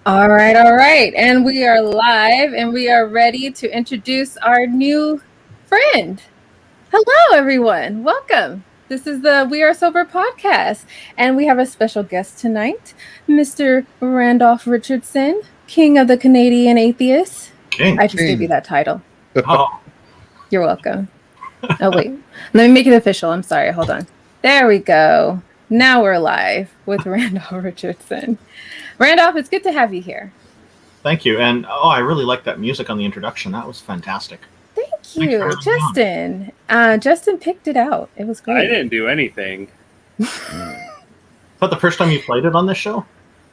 All right. And we are live and we are ready to introduce our new friend. Hello, everyone. Welcome. This is the We Are Sober podcast. And we have a special guest tonight, Mr. Randolf Richardson, King of the Canadian Atheist. I just gave you that title. Oh. You're welcome. Oh, wait. Let me make it official. I'm sorry. Hold on. There we go. Now we're live with Randolf Richardson. Randolph, it's good to have you here. Thank you. And I really like that music on the introduction. That was fantastic. Thank you, Justin. Justin picked it out. It was great. I didn't do anything. Is that the first time you played it on this show?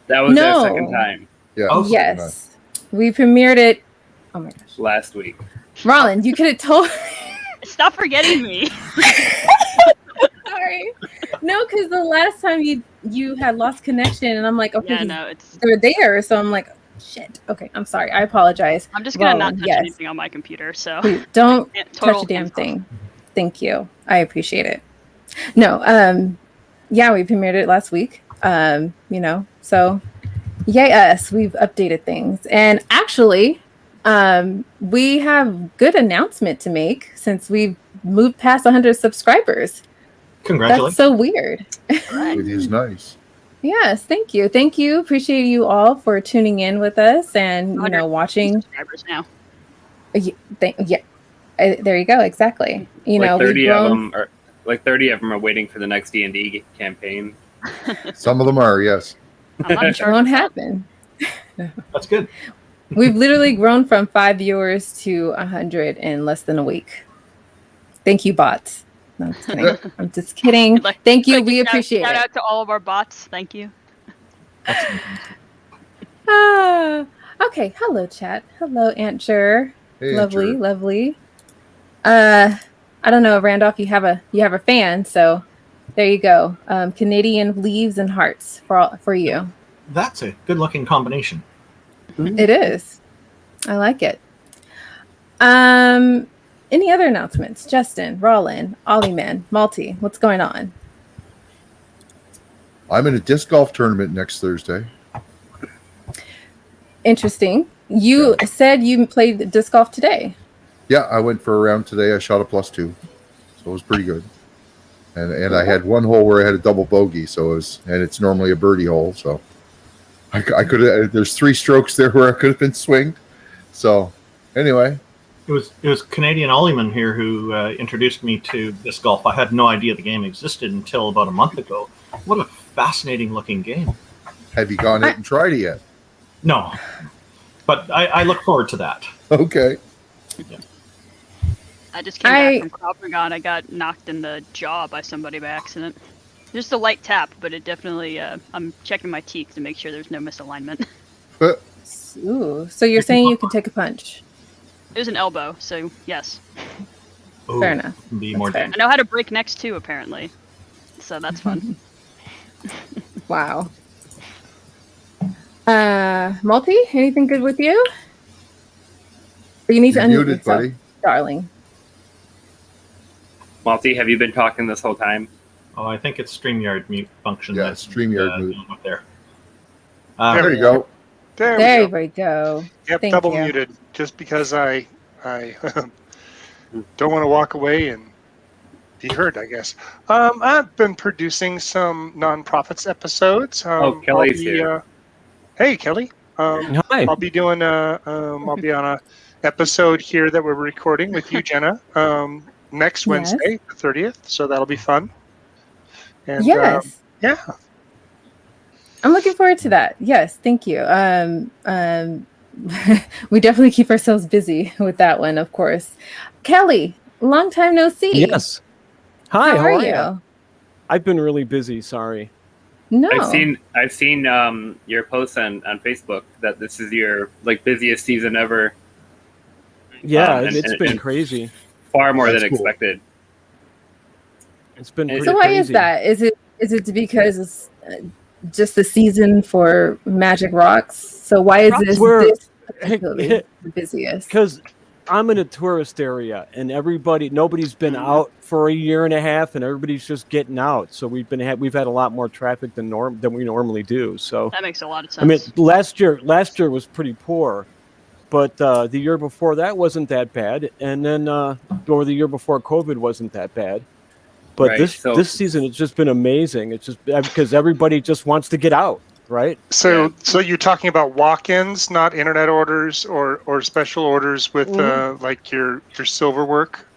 That was the second time. Yeah. Oh, yes. We premiered it. Oh my gosh. Last week. Rollin, you could have told Stop forgetting me. Sorry. No, because the last time you had lost connection, and I'm like, okay, Yeah, no, they're there, so I'm like, shit. Okay, I'm sorry. I apologize. I'm just gonna not touch anything on my computer, so please, don't touch a damn thing. Thank you. I appreciate it. No, yeah, we premiered it last week. So yay us. We've updated things. And actually, we have good announcement to make since we've moved past 100 subscribers. Congratulations. That's so weird. It is nice. Yes, thank you. Thank you. Appreciate you all for tuning in with us and, watching. Subscribers now. Yeah. There you go. Exactly. Like 30 of them are 30 of them are waiting for the next D&D campaign. Some of them are, yes. I'm not sure. It won't happen. That's good. We've literally grown from 5 viewers to 100 in less than a week. Thank you, bots. No, I'm just kidding. I'm just kidding. Thank you. We appreciate it. Shout out to all of our bots. Thank you. Okay. Hello, chat. Hello, Ant-Jer. Hey, Lovely, Ant-Jer. lovely. I don't know, Randolph. You have a fan, so there you go. Canadian leaves and hearts for you. That's a good-looking combination. It is. I like it. Any other announcements? Justin, Rollin, Ollieman, Malty, what's going on? I'm in a disc golf tournament next Thursday. Interesting. You said you played disc golf today. Yeah, I went for a round today. I shot a +2, so it was pretty good. And I had one hole where I had a double bogey, and it's normally a birdie hole, so I could have. There's 3 strokes there where I could have been swinged. So anyway. It was Canadian Ollieman here who introduced me to disc golf. I had no idea the game existed until about a month ago. What a fascinating looking game. Have you gone out and tried it yet? No, but I look forward to that. Okay. Yeah. I just came back from Krav Maga. I got knocked in the jaw by somebody by accident. Just a light tap, but it definitely. I'm checking my teeth to make sure there's no misalignment. Ooh, so you're saying you can take a punch? It was an elbow, so yes. Ooh, fair enough. Be more fair. I know how to break necks too, apparently. So that's fun. Wow. Malty, anything good with you? Or you need to unmute Muted, yourself, buddy. darling. Malty, have you been talking this whole time? Oh, I think it's StreamYard mute function. Yeah, that's StreamYard mute. up there. There you go. There we go. Yep, Thank double you. muted. Just because I don't want to walk away and be heard, I guess. I've been producing some nonprofits episodes. Kelly's here. Hey, Kelly. Hi. I'll be doing I'll be on a episode here that we're recording with you, Jena, next Wednesday, the 30th. So that'll be fun. And Yes. yeah. I'm looking forward to that. Yes, thank you. We definitely keep ourselves busy with that one, of course. Kelly, long time no see. Yes. Hi, How are you? I've been really busy, sorry. No. I've seen your posts on Facebook that this is your busiest season ever. Yeah, it's been crazy. Far more That's than cool. expected. It's been pretty So why crazy. is that? Is it because it's just the season for Magic Rocks? So why is this particularly the busiest? Because I'm in a tourist area, and nobody's been out for a year and a half, and everybody's just getting out. So we've had a lot more traffic than we normally do. So That makes a lot of sense. I mean, last year was pretty poor, but the year before that wasn't that bad, and then or the year before COVID wasn't that bad. But Right, this season it's just been amazing. It's just because everybody just wants to get out, right? So you're talking about walk-ins, not internet orders or special orders with like your silver work?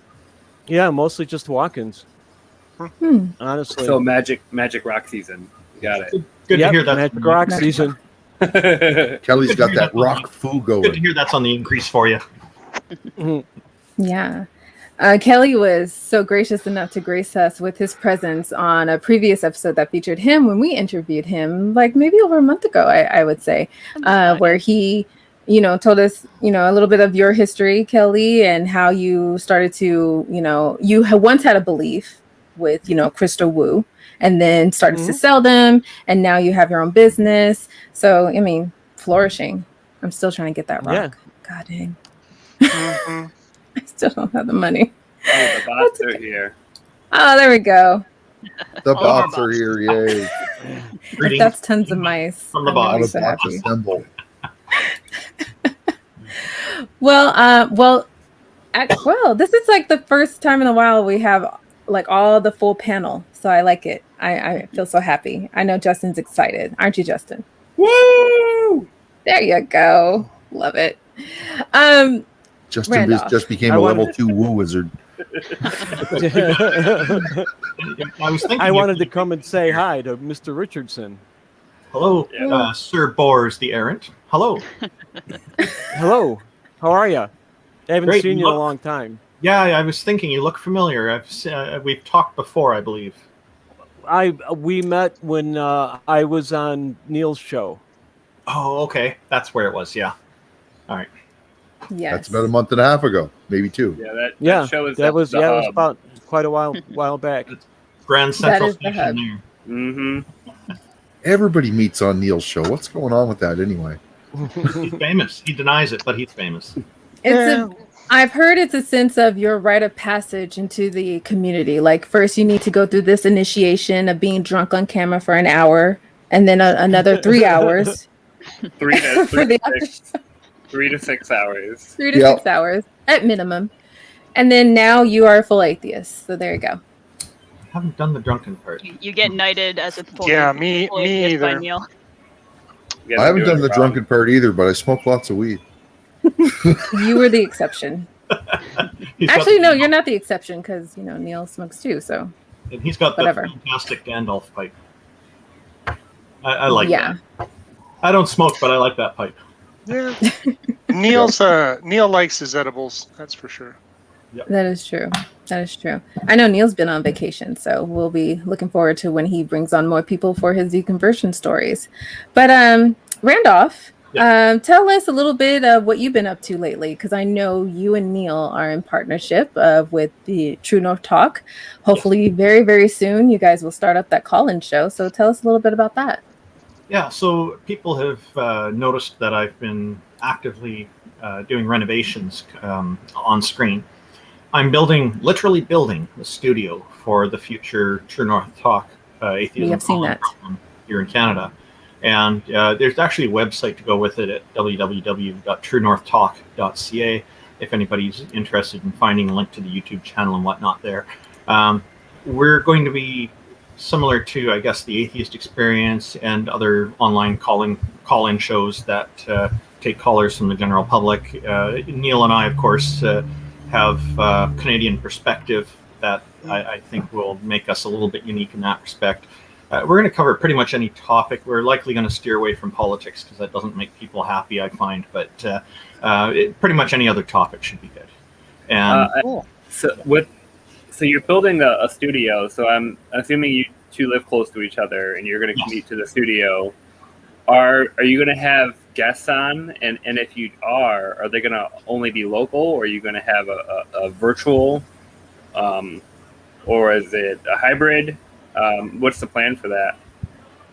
Yeah, mostly just walk-ins. Honestly. So magic rock season. Got it. Good to hear that. Magic rock season. Kelly's got that rock foo Good to going. hear that's on the increase for you. Yeah. Kelly was so gracious enough to grace us with his presence on a previous episode that featured him when we interviewed him, like maybe over a month ago, I would say, where he, told us, a little bit of your history, Kelly, and how you started to, you once had a belief with, crystal woo, and then started to sell them, and now you have your own business. So, I mean, flourishing. I'm still trying to get that rock. Yeah. God dang. I still don't have the money. Oh, the bots are here. Oh, there we go. The All of our bots are here, yay. Greetings That's tons of mice. from the I'm bots. really The so bots happy. assemble. Well, this is like the first time in a while we have like all the full panel, so I like it. I feel so happy. I know Justin's excited, aren't you, Justin? Woo! There you go. Love it. Justin Randolph. just became a level 2 woo wizard. I wanted to come and say hi to Mr. Richardson. Hello, Sir Bors the Errant. Hello. Hello. How are you? I haven't Great. seen you in a long time. Yeah, I was thinking you look familiar. We've talked before, I believe. We met when I was on Neil's show. Oh, okay. That's where it was. Yeah. All right. Yes. That's about a month and a half ago, maybe 2. Yeah, that show is that was the it was hub. about quite a while back. Grand Central is the Station hub. there. Mm-hmm. Everybody meets on Neil's show. What's going on with that anyway? He's famous. He denies it, but he's famous. I've heard it's a sense of your rite of passage into the community. Like first you need to go through this initiation of being drunk on camera for an hour, and then another 3 hours. 3 to For the 6 hours. 3 to 6 hours at minimum. And then now you are a full atheist. So there you go. I haven't done the drunken part. You get knighted as a full Me full atheist by either. Neil. You guys I are haven't doing done the it drunken part either, but I smoke lots of weed. You were the exception. He's got Actually, the- no, you're not the exception because Neil smokes too. So And he's got Whatever. the fantastic Gandalf pipe. I like yeah. that. I don't smoke, but I like that pipe. Yeah. Neil likes his edibles, that's for sure. That is true. That is true. I know Neil's been on vacation, so we'll be looking forward to when he brings on more people for his deconversion stories. But Randolph, tell us a little bit of what you've been up to lately, because I know you and Neil are in partnership with the True North Talk. Hopefully very, very soon you guys will start up that call-in show. So tell us a little bit about that. Yeah, so people have noticed that I've been actively doing renovations on screen. I'm literally building a studio for the future True North Talk atheism We have seen call-in that. program here in Canada. And there's actually a website to go with it at www.truenorthtalk.ca if anybody's interested in finding a link to the YouTube channel and whatnot there. We're going to be similar to, I guess, the Atheist Experience and other online call-in shows that take callers from the general public. Neil and I, of course, have Canadian perspective that I think will make us a little bit unique in that respect. We're going to cover pretty much any topic. We're likely going to steer away from politics because that doesn't make people happy, I find. But pretty much any other topic should be good. And So you're building a studio. So I'm assuming you two live close to each other, and you're going to commute to the studio. Are you going to have guests on? And if you are they going to only be local, or are you going to have a virtual, or is it a hybrid? What's the plan for that?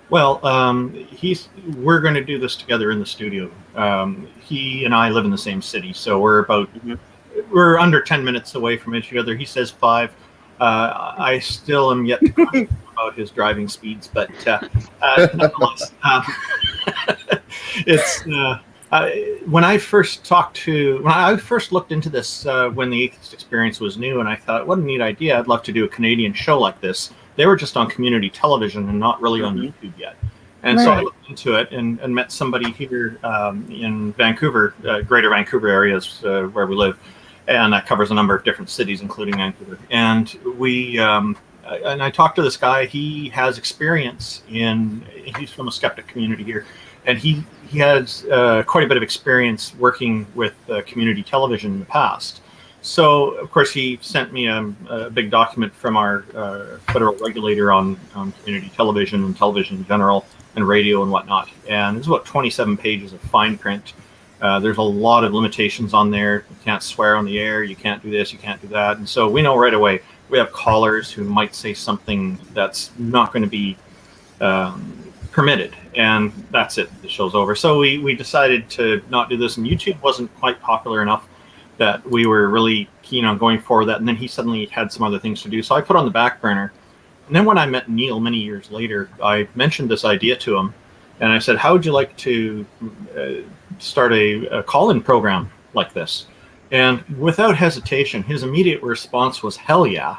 Well, we're going to do this together in the studio. He and I live in the same city, so we're about we're under 10 minutes away from each other. He says 5. I still am yet to question about his driving speeds, but nonetheless, it's when I first looked into this when the atheist experience was new, and I thought, what a neat idea! I'd love to do a Canadian show like this. They were just on community television and not really on YouTube yet. And so I looked into it and met somebody here in Vancouver, Greater Vancouver area is where we live. And that covers a number of different cities, including Vancouver. And I talked to this guy. He has experience he's from a skeptic community here. And he has quite a bit of experience working with community television in the past. So, of course, he sent me a big document from our federal regulator on community television and television in general and radio and whatnot. And there's about 27 pages of fine print. There's a lot of limitations on there. You can't swear on the air. You can't do this. You can't do that. And so we know right away we have callers who might say something that's not going to be permitted. And that's it. The show's over. So we decided to not do this. And YouTube wasn't quite popular enough that we were really keen on going for that. And then he suddenly had some other things to do. So I put on the back burner. And then when I met Neil many years later, I mentioned this idea to him. And I said, how would you like to start a call-in program like this? And without hesitation, his immediate response was, hell yeah.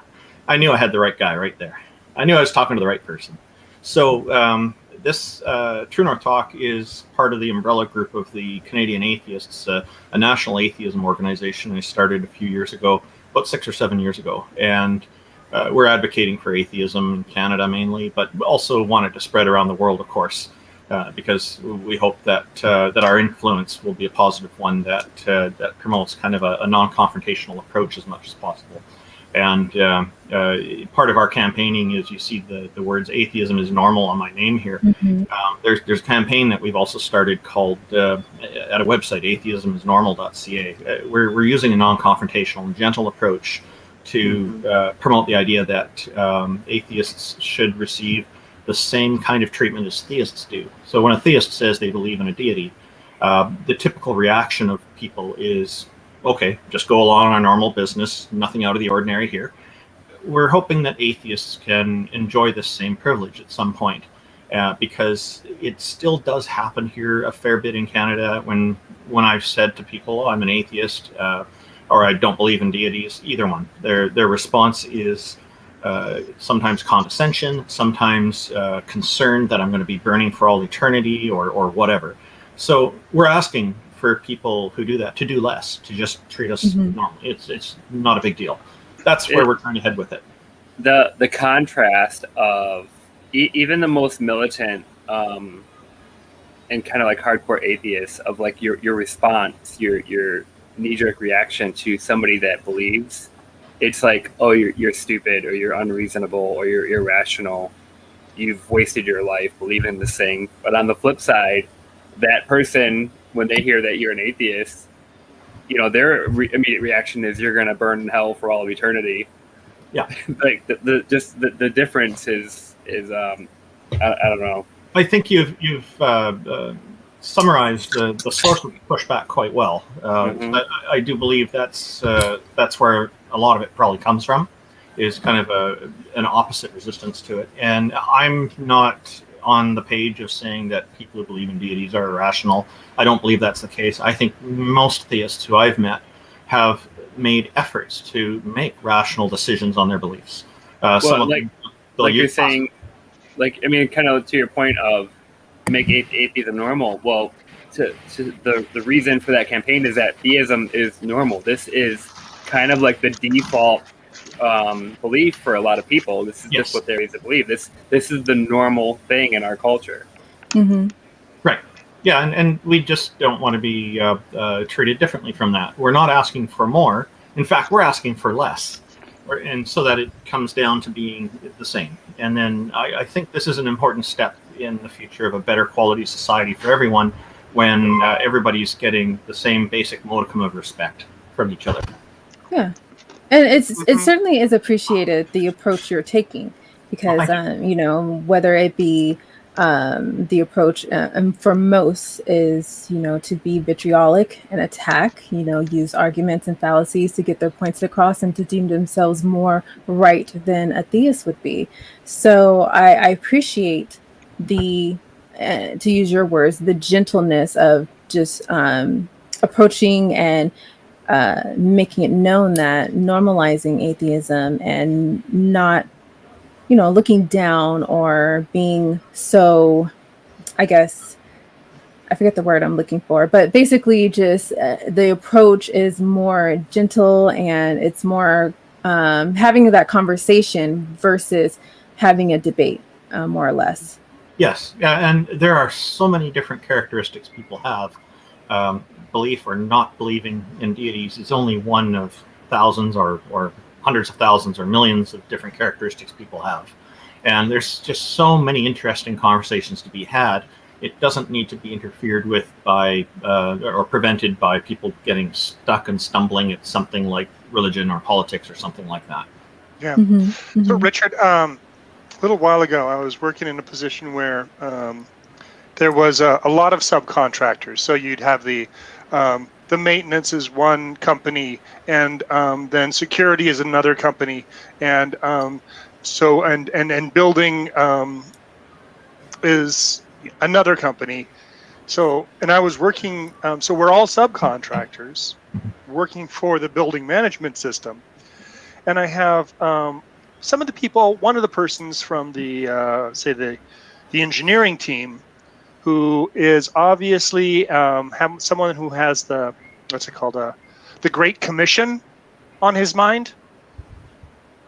I knew I had the right guy right there. I knew I was talking to the right person. So this True North Talk is part of the umbrella group of the Canadian Atheists, a national atheism organization I started a few years ago, about 6 or 7 years ago. And we're advocating for atheism in Canada mainly, but also wanted to spread around the world, of course. Because we hope that that our influence will be a positive one that promotes kind of a non-confrontational approach as much as possible. And part of our campaigning is you see the words "atheism is normal" on my name here. Mm-hmm. There's a campaign that we've also started called at a website, atheismisnormal.ca. We're using a non-confrontational and gentle approach to promote the idea that atheists should receive the same kind of treatment as theists do. So when a theist says they believe in a deity, the typical reaction of people is, okay, just go along our normal business, nothing out of the ordinary here. We're hoping that atheists can enjoy this same privilege at some point, because it still does happen here a fair bit in Canada when I've said to people, oh, I'm an atheist, or I don't believe in deities, either one. Their response is sometimes condescension, sometimes concern that I'm going to be burning for all eternity or whatever. So we're asking for people who do that to do less, to just treat us normally. It's not a big deal. That's where we're trying to head with it. The contrast of even the most militant and kind of like hardcore atheists of like your response, your knee-jerk reaction to somebody that believes. It's like, oh, you're stupid, or you're unreasonable, or you're irrational. You've wasted your life believing this thing. But on the flip side, that person, when they hear that you're an atheist, their immediate reaction is you're going to burn in hell for all of eternity. Yeah, like the difference is I don't know. I think you've summarized the source of the pushback quite well. I do believe that's where a lot of it probably comes from, is kind of an opposite resistance to it. And I'm not on the page of saying that people who believe in deities are irrational. I don't believe that's the case. I think most theists who I've met have made efforts to make rational decisions on their beliefs. You're saying, kind of to your point of make atheism normal. Well, the reason for that campaign is that theism is normal. This is kind of like the default belief for a lot of people. This is just what there is to believe. This is the normal thing in our culture. Mm-hmm. Right. Yeah, and we just don't want to be treated differently from that. We're not asking for more. In fact, we're asking for less, and so that it comes down to being the same. And then I think this is an important step in the future of a better quality society for everyone, when everybody's getting the same basic modicum of respect from each other. Yeah, and it certainly is appreciated, the approach you're taking, because whether it be the approach for most is, to be vitriolic and attack, use arguments and fallacies to get their points across and to deem themselves more right than a theist would be. So I appreciate the, to use your words, the gentleness of just approaching and making it known that normalizing atheism and not looking down or being so, I guess, I forget the word I'm looking for, but basically just the approach is more gentle and it's more having that conversation versus having a debate, more or less. Yes, and there are so many different characteristics people have. Belief or not believing in deities is only one of thousands or hundreds of thousands or millions of different characteristics people have. And there's just so many interesting conversations to be had. It doesn't need to be interfered with by or prevented by people getting stuck and stumbling at something like religion or politics or something like that. Yeah. Mm-hmm. So Richard, a little while ago, I was working in a position where there was a lot of subcontractors. So you'd have the maintenance is one company, and then security is another company, and so building is another company. So, and I was working. So we're all subcontractors working for the building management system, and I have some of the people. One of the persons from the say the engineering team, who is obviously someone who has the, what's it called, the Great Commission on his mind.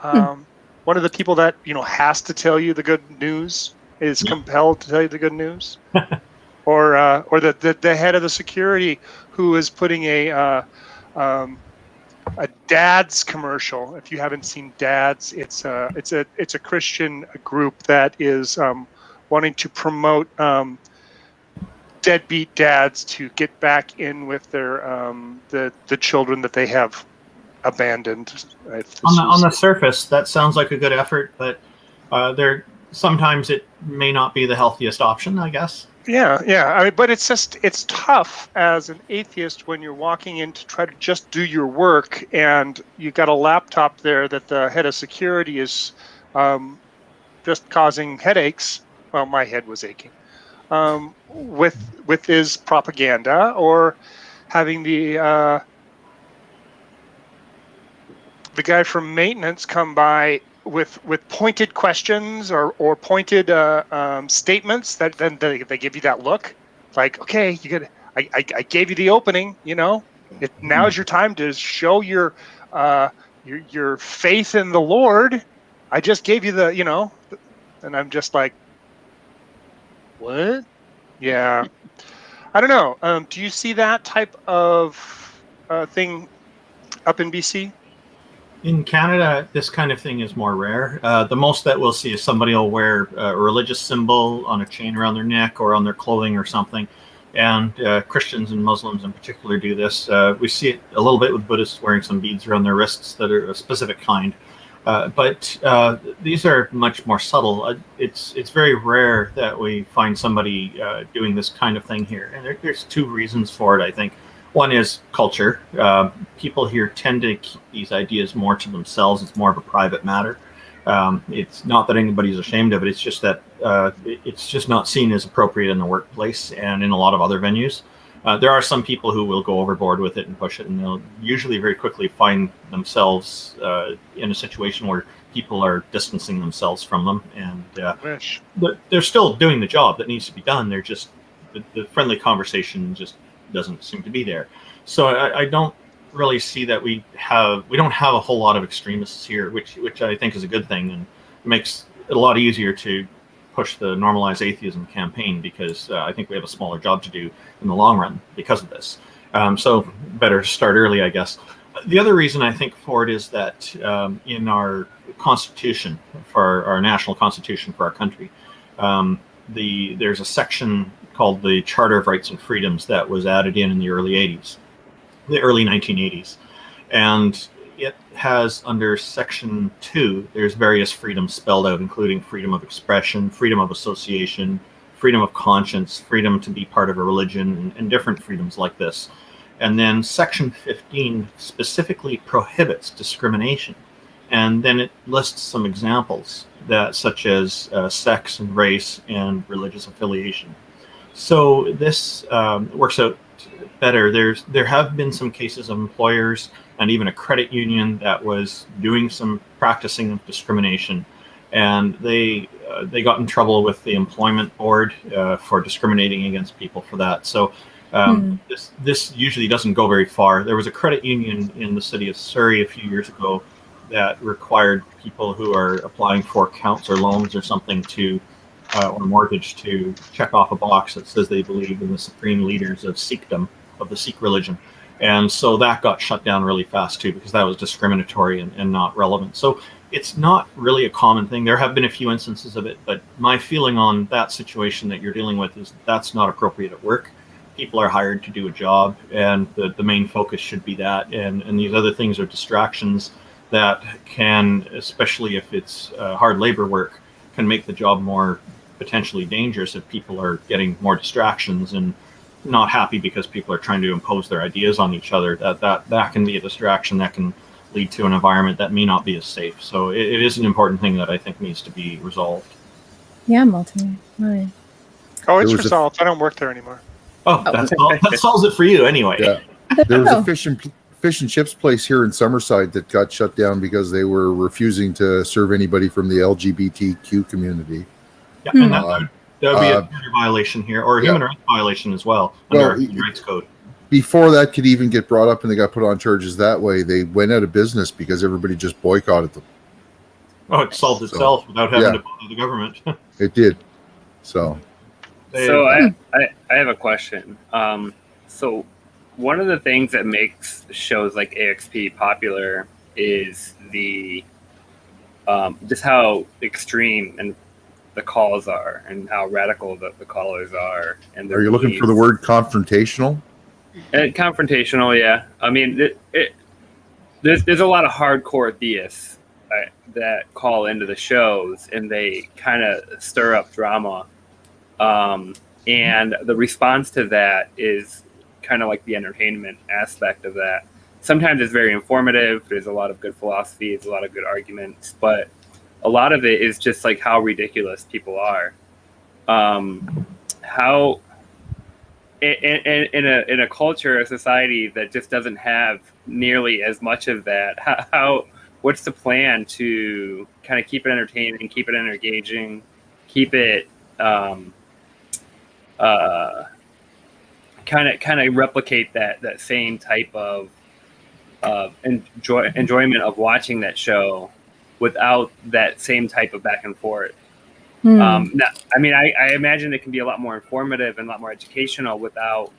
One of the people that has to tell you the good news, is compelled to tell you the good news, or the head of the security who is putting a Dad's commercial. If you haven't seen Dad's, it's a Christian group that is wanting to promote deadbeat dads to get back in with their the children that they have abandoned. On the surface, that sounds like a good effort, but sometimes it may not be the healthiest option, I guess. Yeah. I mean, but it's tough as an atheist when you're walking in to try to just do your work, and you got a laptop there that the head of security is just causing headaches. Well, my head was aching. With his propaganda, or having the guy from maintenance come by with pointed questions or pointed statements that then they give you that look like, okay, I gave you the opening, now's your time to show your faith in the Lord. I just gave you the and I'm just like, what? Yeah, I don't know. Do you see that type of thing up in BC? In Canada, this kind of thing is more rare. The most that we'll see is somebody will wear a religious symbol on a chain around their neck or on their clothing or something. And Christians and Muslims in particular do this. We see it a little bit with Buddhists wearing some beads around their wrists that are a specific kind. But these are much more subtle. It's very rare that we find somebody doing this kind of thing here. And there's two reasons for it, I think. One is culture. People here tend to keep these ideas more to themselves. It's more of a private matter. It's not that anybody's ashamed of it. It's just that it's just not seen as appropriate in the workplace and in a lot of other venues. There are some people who will go overboard with it and push it, and they'll usually very quickly find themselves in a situation where people are distancing themselves from them, and but they're still doing the job that needs to be done. They're just the friendly conversation just doesn't seem to be there. So I don't really see that we don't have a whole lot of extremists here, which I think is a good thing, and makes it a lot easier to push the Normalize Atheism campaign, because I think we have a smaller job to do in the long run because of this. So better start early, I guess. The other reason I think for it is that in our constitution, for our national constitution for our country, there's a section called the Charter of Rights and Freedoms that was added in the early 1980s. And it has under section 2, there's various freedoms spelled out, including freedom of expression, freedom of association, freedom of conscience, freedom to be part of a religion, and different freedoms like this. And then Section 15 specifically prohibits discrimination. And then it lists some examples that, such as sex and race and religious affiliation. So this works out better. There have been some cases of employers and even a credit union that was doing some practicing of discrimination, and they got in trouble with the employment board for discriminating against people for that. So this usually doesn't go very far. There was a credit union in the city of Surrey a few years ago that required people who are applying for accounts or loans or something to or mortgage to check off a box that says they believe in the supreme leaders of Sikhdom, of the Sikh religion. And so that got shut down really fast too, because that was discriminatory and not relevant. So it's not really a common thing. There have been a few instances of it, but my feeling on that situation that you're dealing with is that's not appropriate at work. People are hired to do a job, and the main focus should be that. And these other things are distractions that can, especially if it's hard labor work, can make the job more potentially dangerous if people are getting more distractions and not happy because people are trying to impose their ideas on each other. That can be a distraction that can lead to an environment that may not be as safe. So it is an important thing that I think needs to be resolved. Yeah, right. Oh, it's resolved. I don't work there anymore. Oh, that solves it for you anyway. Yeah. There was a fish and chips place here in Summerside that got shut down because they were refusing to serve anybody from the LGBTQ community. Yeah, and that would be a gender violation here, or a human rights violation as well, under our Human Rights Code. Before that could even get brought up and they got put on charges that way, they went out of business because everybody just boycotted them. Oh, it solved itself without having to bother the government. It did. So I have a question. So one of the things that makes shows like AXP popular is the just how extreme and the calls are, and how radical the callers are. And are you looking for the word confrontational? Confrontational, yeah. I mean, there's a lot of hardcore theists that call into the shows, and they kind of stir up drama. And the response to that is kind of like the entertainment aspect of that. Sometimes it's very informative. There's a lot of good philosophy. There's a lot of good arguments, but a lot of it is just like how ridiculous people are. How in a culture, a society that just doesn't have nearly as much of that, what's the plan to kind of keep it entertaining, keep it engaging, keep it kind of replicate that same type of enjoyment of watching that show without that same type of back and forth? Now, I mean, I imagine it can be a lot more informative and a lot more educational without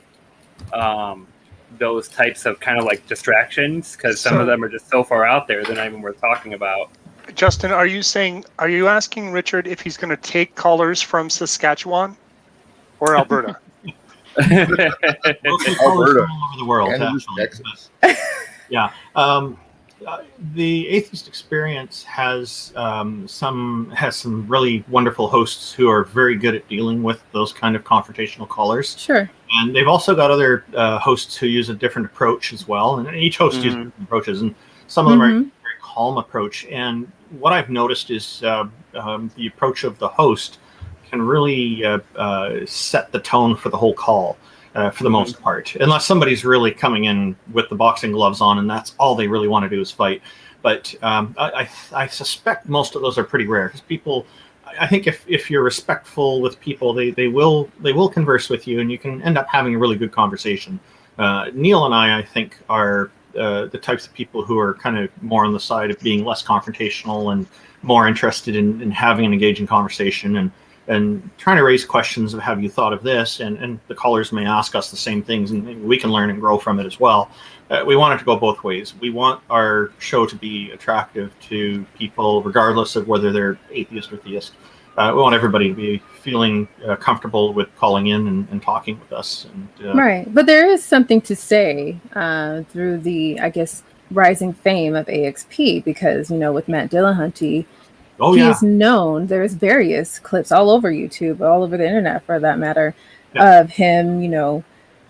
those types of kind of like distractions, because some of them are just so far out there they're not even worth talking about. Justin, are you asking Richard if he's going to take callers from Saskatchewan or Alberta? Alberta, all over the world, actually. Yeah. The atheist experience has some really wonderful hosts who are very good at dealing with those kind of confrontational callers. Sure. And they've also got other hosts who use a different approach as well. And each host uses different approaches, and some of them are a very calm approach. And what I've noticed is the approach of the host can really set the tone for the whole call. For the most part, unless somebody's really coming in with the boxing gloves on and that's all they really want to do is fight. But I suspect most of those are pretty rare, because people, I think if you're respectful with people, they will converse with you, and you can end up having a really good conversation. Neil and I think, are the types of people who are kind of more on the side of being less confrontational and more interested in having an engaging conversation and trying to raise questions of, have you thought of this? And the callers may ask us the same things, and we can learn and grow from it as well. We want it to go both ways. We want our show to be attractive to people, regardless of whether they're atheist or theist. We want everybody to be feeling comfortable with calling in and talking with us. And, right. But there is something to say through the, I guess, rising fame of AXP, because, with Matt Dillahunty, Oh, he yeah. is known. There's various clips all over YouTube, all over the internet for that matter, of him,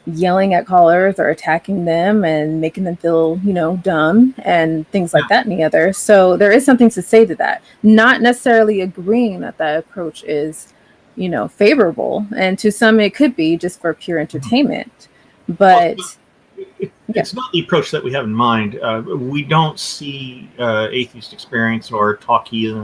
yelling at callers or attacking them and making them feel, dumb and things like that and the other. So there is something to say to that. Not necessarily agreeing that approach is, favorable. And to some it could be just for pure entertainment. But it's not the approach that we have in mind. We don't see Atheist Experience or Talkie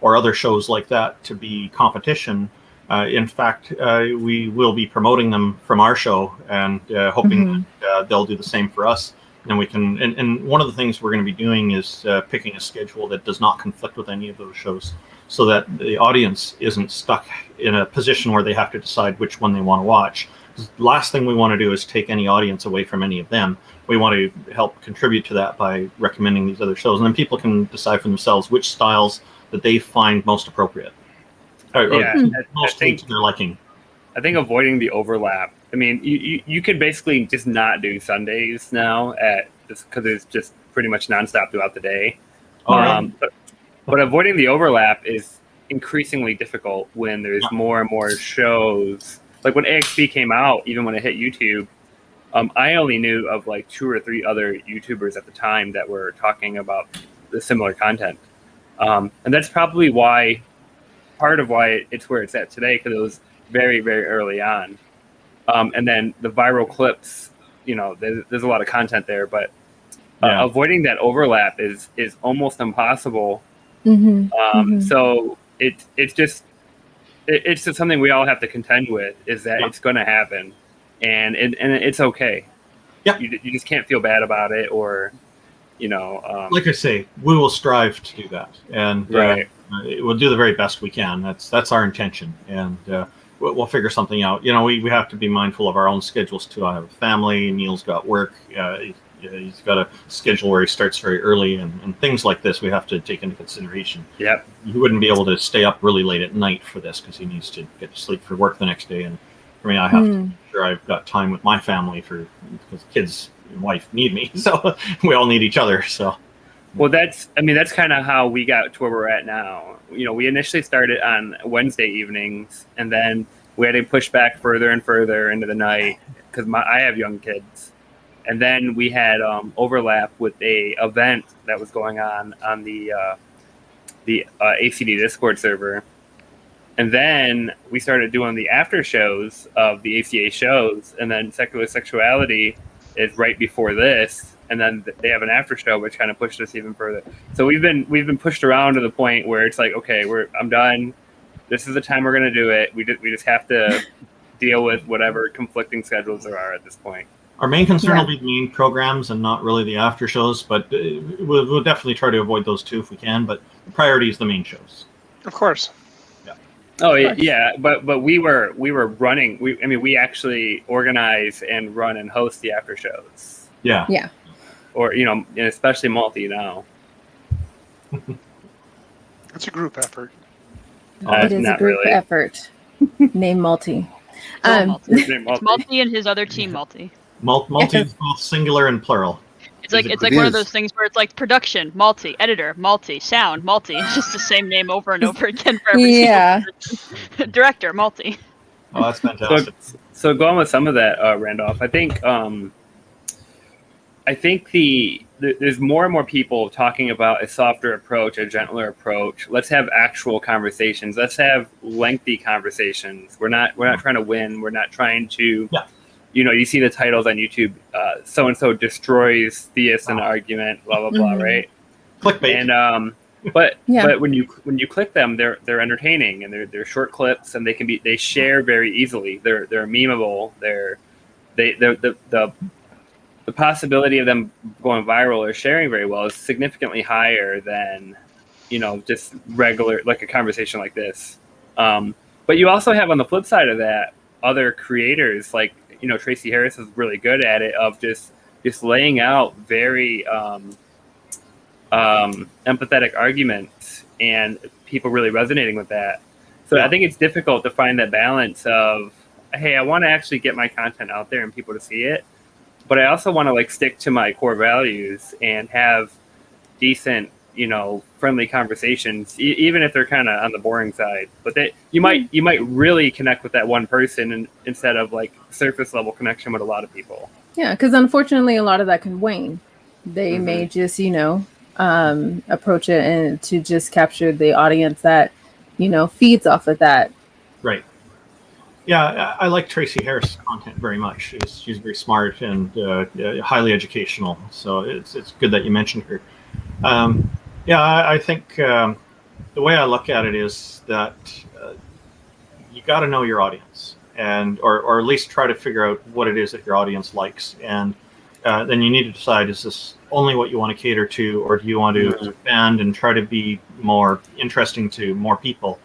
or other shows like that to be competition. In fact, we will be promoting them from our show and hoping that they'll do the same for us. And we can. And one of the things we're going to be doing is picking a schedule that does not conflict with any of those shows, so that the audience isn't stuck in a position where they have to decide which one they want to watch. The last thing we want to do is take any audience away from any of them. We want to help contribute to that by recommending these other shows, and then people can decide for themselves which styles that they find most appropriate. Most to their liking. I think avoiding the overlap. I mean, you could basically just not do Sundays now because it's just pretty much nonstop throughout the day. But avoiding the overlap is increasingly difficult when there's more and more shows. Like when AXP came out, even when it hit YouTube, I only knew of like 2 or 3 other YouTubers at the time that were talking about the similar content. And that's probably part of why it's where it's at today, because it was very, very early on. And then the viral clips, there's a lot of content there, but avoiding that overlap is almost impossible. So it's just something we all have to contend with, is that it's going to happen, and it's okay. Yeah, you just can't feel bad about it, or like I say, we will strive to do that, and we'll do the very best we can. That's our intention, and we'll figure something out. We have to be mindful of our own schedules too. I have a family. Neil's got work. He's got a schedule where he starts very early, and things like this we have to take into consideration. Yep. He wouldn't be able to stay up really late at night for this because he needs to get to sleep for work the next day. And for me, I have to make sure I've got time with my family because kids and wife need me. So we all need each other. So. Well, that's kind of how we got to where we're at now. We initially started on Wednesday evenings, and then we had to push back further and further into the night because I have young kids. And then we had overlap with a event that was going on the ACD Discord server. And then we started doing the after shows of the ACA shows, and then Secular Sexuality is right before this, and then they have an after show, which kind of pushed us even further. So we've been pushed around to the point where it's like, okay, I'm done. This is the time we're going to do it. We just have to deal with whatever conflicting schedules there are at this point. Our main concern will be the main programs and not really the after shows, but we'll definitely try to avoid those too if we can. But the priority is the main shows. Of course. Yeah. Oh yeah, but we were running. We actually organize and run and host the after shows. Yeah. Yeah. Or and especially multi now. It's a group effort. It is a group effort. Name multi. It's multi and his other team multi. Multi is both singular and plural. It's like one of those things where it's like production, multi, editor, multi, sound, multi. It's just the same name over and over again for every single director, multi. Oh, that's fantastic. So going with some of that, Randolph, I think there's more and more people talking about a softer approach, a gentler approach. Let's have actual conversations. Let's have lengthy conversations. We're not trying to win. We're not trying to. Yeah. You see the titles on YouTube, so and so destroys theists in an argument, blah blah blah, right? Clickbait. And but when you click them, they're entertaining, and they're short clips, and they share very easily. They're memeable. The possibility of them going viral or sharing very well is significantly higher than just regular, like a conversation like this. But you also have on the flip side of that other creators like. Tracy Harris is really good at it, of just laying out very empathetic arguments and people really resonating with that. So I think it's difficult to find that balance of, hey, I want to actually get my content out there and people to see it, but I also want to stick to my core values and have decent friendly conversations, even if they're kind of on the boring side. But you might really connect with that one person instead of like surface level connection with a lot of people. Yeah, because unfortunately, a lot of that can wane. They may just, approach it and to just capture the audience that, feeds off of that. Right. Yeah, I like Tracy Harris' content very much. She's very smart and highly educational. So it's good that you mentioned her. I think the way I look at it is that you got to know your audience, and or at least try to figure out what it is that your audience likes, and then you need to decide, is this only what you want to cater to, or do you want to expand and try to be more interesting to more people?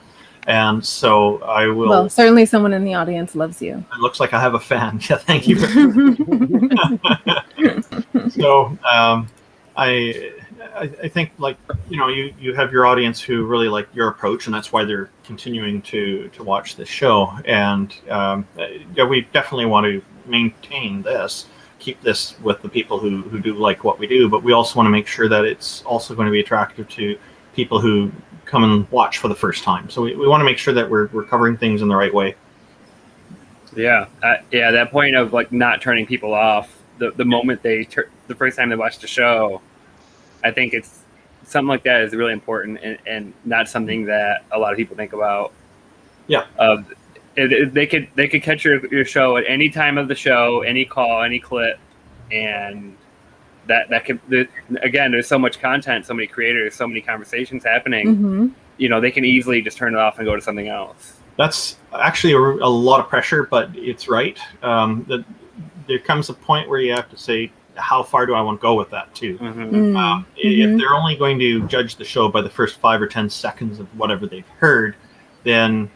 And so I will. Well, certainly someone in the audience loves you. It looks like I have a fan. Yeah, thank you. So I think, like, you have your audience who really like your approach, and that's why they're continuing to watch this show. And we definitely want to maintain this, keep this with the people who do like what we do, but we also want to make sure that it's also going to be attractive to people who come and watch for the first time. So we want to make sure that we're covering things in the right way. Yeah, that point of like not turning people off the moment the first time they watch the show. I think it's something like that is really important and not something that a lot of people think about. Yeah. They could catch your show at any time of the show, any call, any clip, and that could, again, there's so much content, so many creators, so many conversations happening. They can easily just turn it off and go to something else. That's actually a lot of pressure, but it's right. There comes a point where you have to say, how far do I want to go with that too? If they're only going to judge the show by the first 5 or 10 seconds of whatever they've heard, then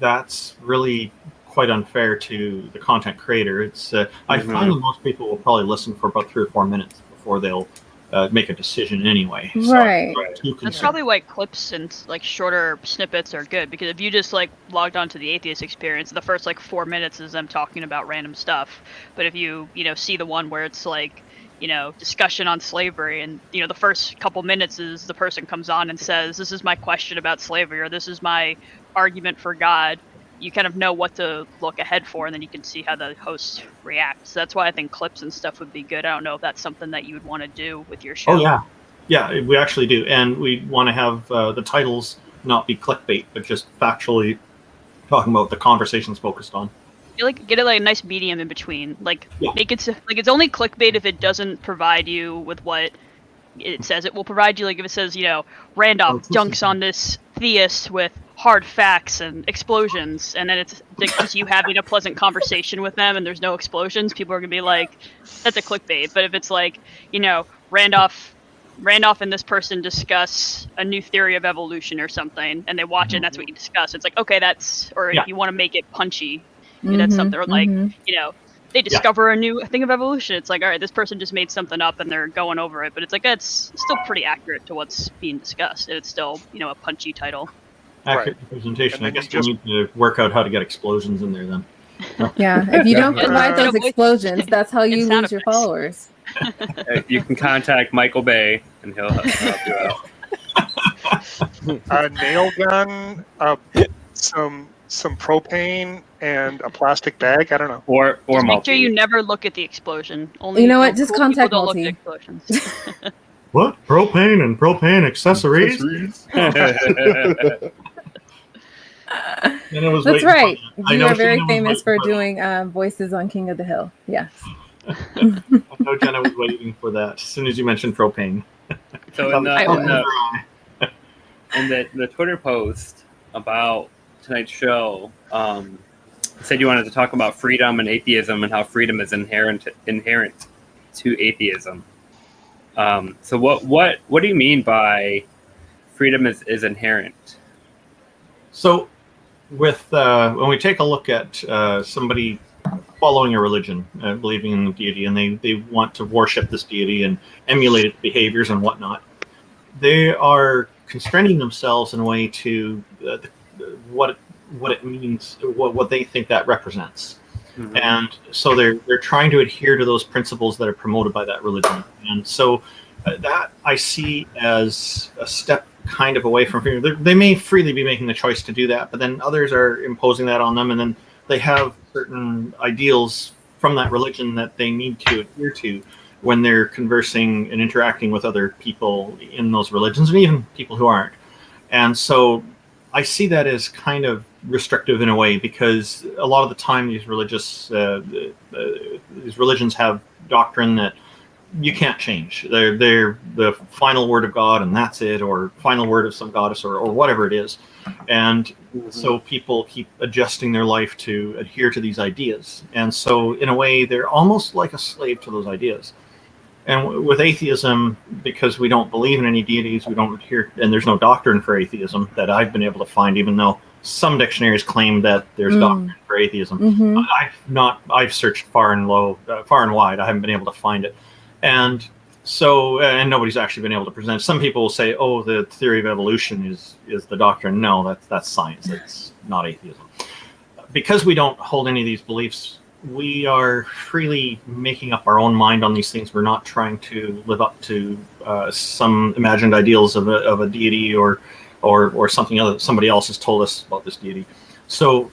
that's really quite unfair to the content creator. It's I find that most people will probably listen for about 3 or 4 minutes before they'll make a decision anyway. Right. So, that's probably why clips and like shorter snippets are good, because if you just like logged on to the Atheist Experience, the first like 4 minutes is them talking about random stuff. But if you see the one where it's like discussion on slavery, and the first couple minutes is the person comes on and says, this is my question about slavery, or this is my argument for God, you kind of know what to look ahead for, and then you can see how the host reacts. That's why I think clips and stuff would be good. I don't know if that's something that you would want to do with your show. Oh yeah, we actually do, and we want to have the titles not be clickbait, but just factually talking about the conversations focused on. You get it like a nice medium in between. Make it like it's only clickbait if it doesn't provide you with what it says it will provide you. Like if it says, Randolph dunks on this theist with hard facts and explosions, and then it's just you having a pleasant conversation with them and there's no explosions, people are gonna be like, that's a clickbait. But if it's like, Randolph and this person discuss a new theory of evolution or something, and they watch it and that's what you discuss, it's like, okay, if you want to make it punchy, that's something. Or like, they discover a new thing of evolution. It's like, all right, this person just made something up and they're going over it, but it's like, it's still pretty accurate to what's being discussed. It's still, a punchy title. Accurate representation. I guess we need to work out how to get explosions in there then. Yeah, if you don't provide those explosions, that's how you lose your followers. You can contact Michael Bay and he'll help you out. A nail gun, some propane, and a plastic bag. I don't know. Or just make sure you never look at the explosion. Only you know what? Just contact Multi. Explosions. What? Propane and propane accessories? That's right. You are very famous for doing voices on King of the Hill. Yes. I know Jenna was waiting for that as soon as you mentioned propane. So in the Twitter post about tonight's show, you said you wanted to talk about freedom and atheism and how freedom is inherent to atheism. So what do you mean by freedom is inherent? So with when we take a look at somebody following a religion, believing in the deity, and they want to worship this deity and emulate its behaviors and whatnot, they are constraining themselves in a way to what it means, what they think that represents. Mm-hmm. And so they're trying to adhere to those principles that are promoted by that religion. And so that I see as a step kind of away from freedom. They may freely be making the choice to do that, but then others are imposing that on them, and then they have certain ideals from that religion that they need to adhere to when they're conversing and interacting with other people in those religions, and even people who aren't. And so I see that as kind of restrictive in a way, because a lot of the time these religions have doctrine that you can't change. They're the final word of God, and that's it, or final word of some goddess, or whatever it is. And so people keep adjusting their life to adhere to these ideas. And so in a way, they're almost like a slave to those ideas. And with atheism, because we don't believe in any deities, we don't adhere, and there's no doctrine for atheism that I've been able to find, even though some dictionaries claim that there's doctrine for atheism. I've searched far and wide. I haven't been able to find it. And so, and nobody's actually been able to present. Some people will say, oh, the theory of evolution is the doctrine. No, that's science. It's not atheism. Because we don't hold any of these beliefs, we are freely making up our own mind on these things. We're not trying to live up to some imagined ideals of a deity or something other. Somebody else has told us about this deity. So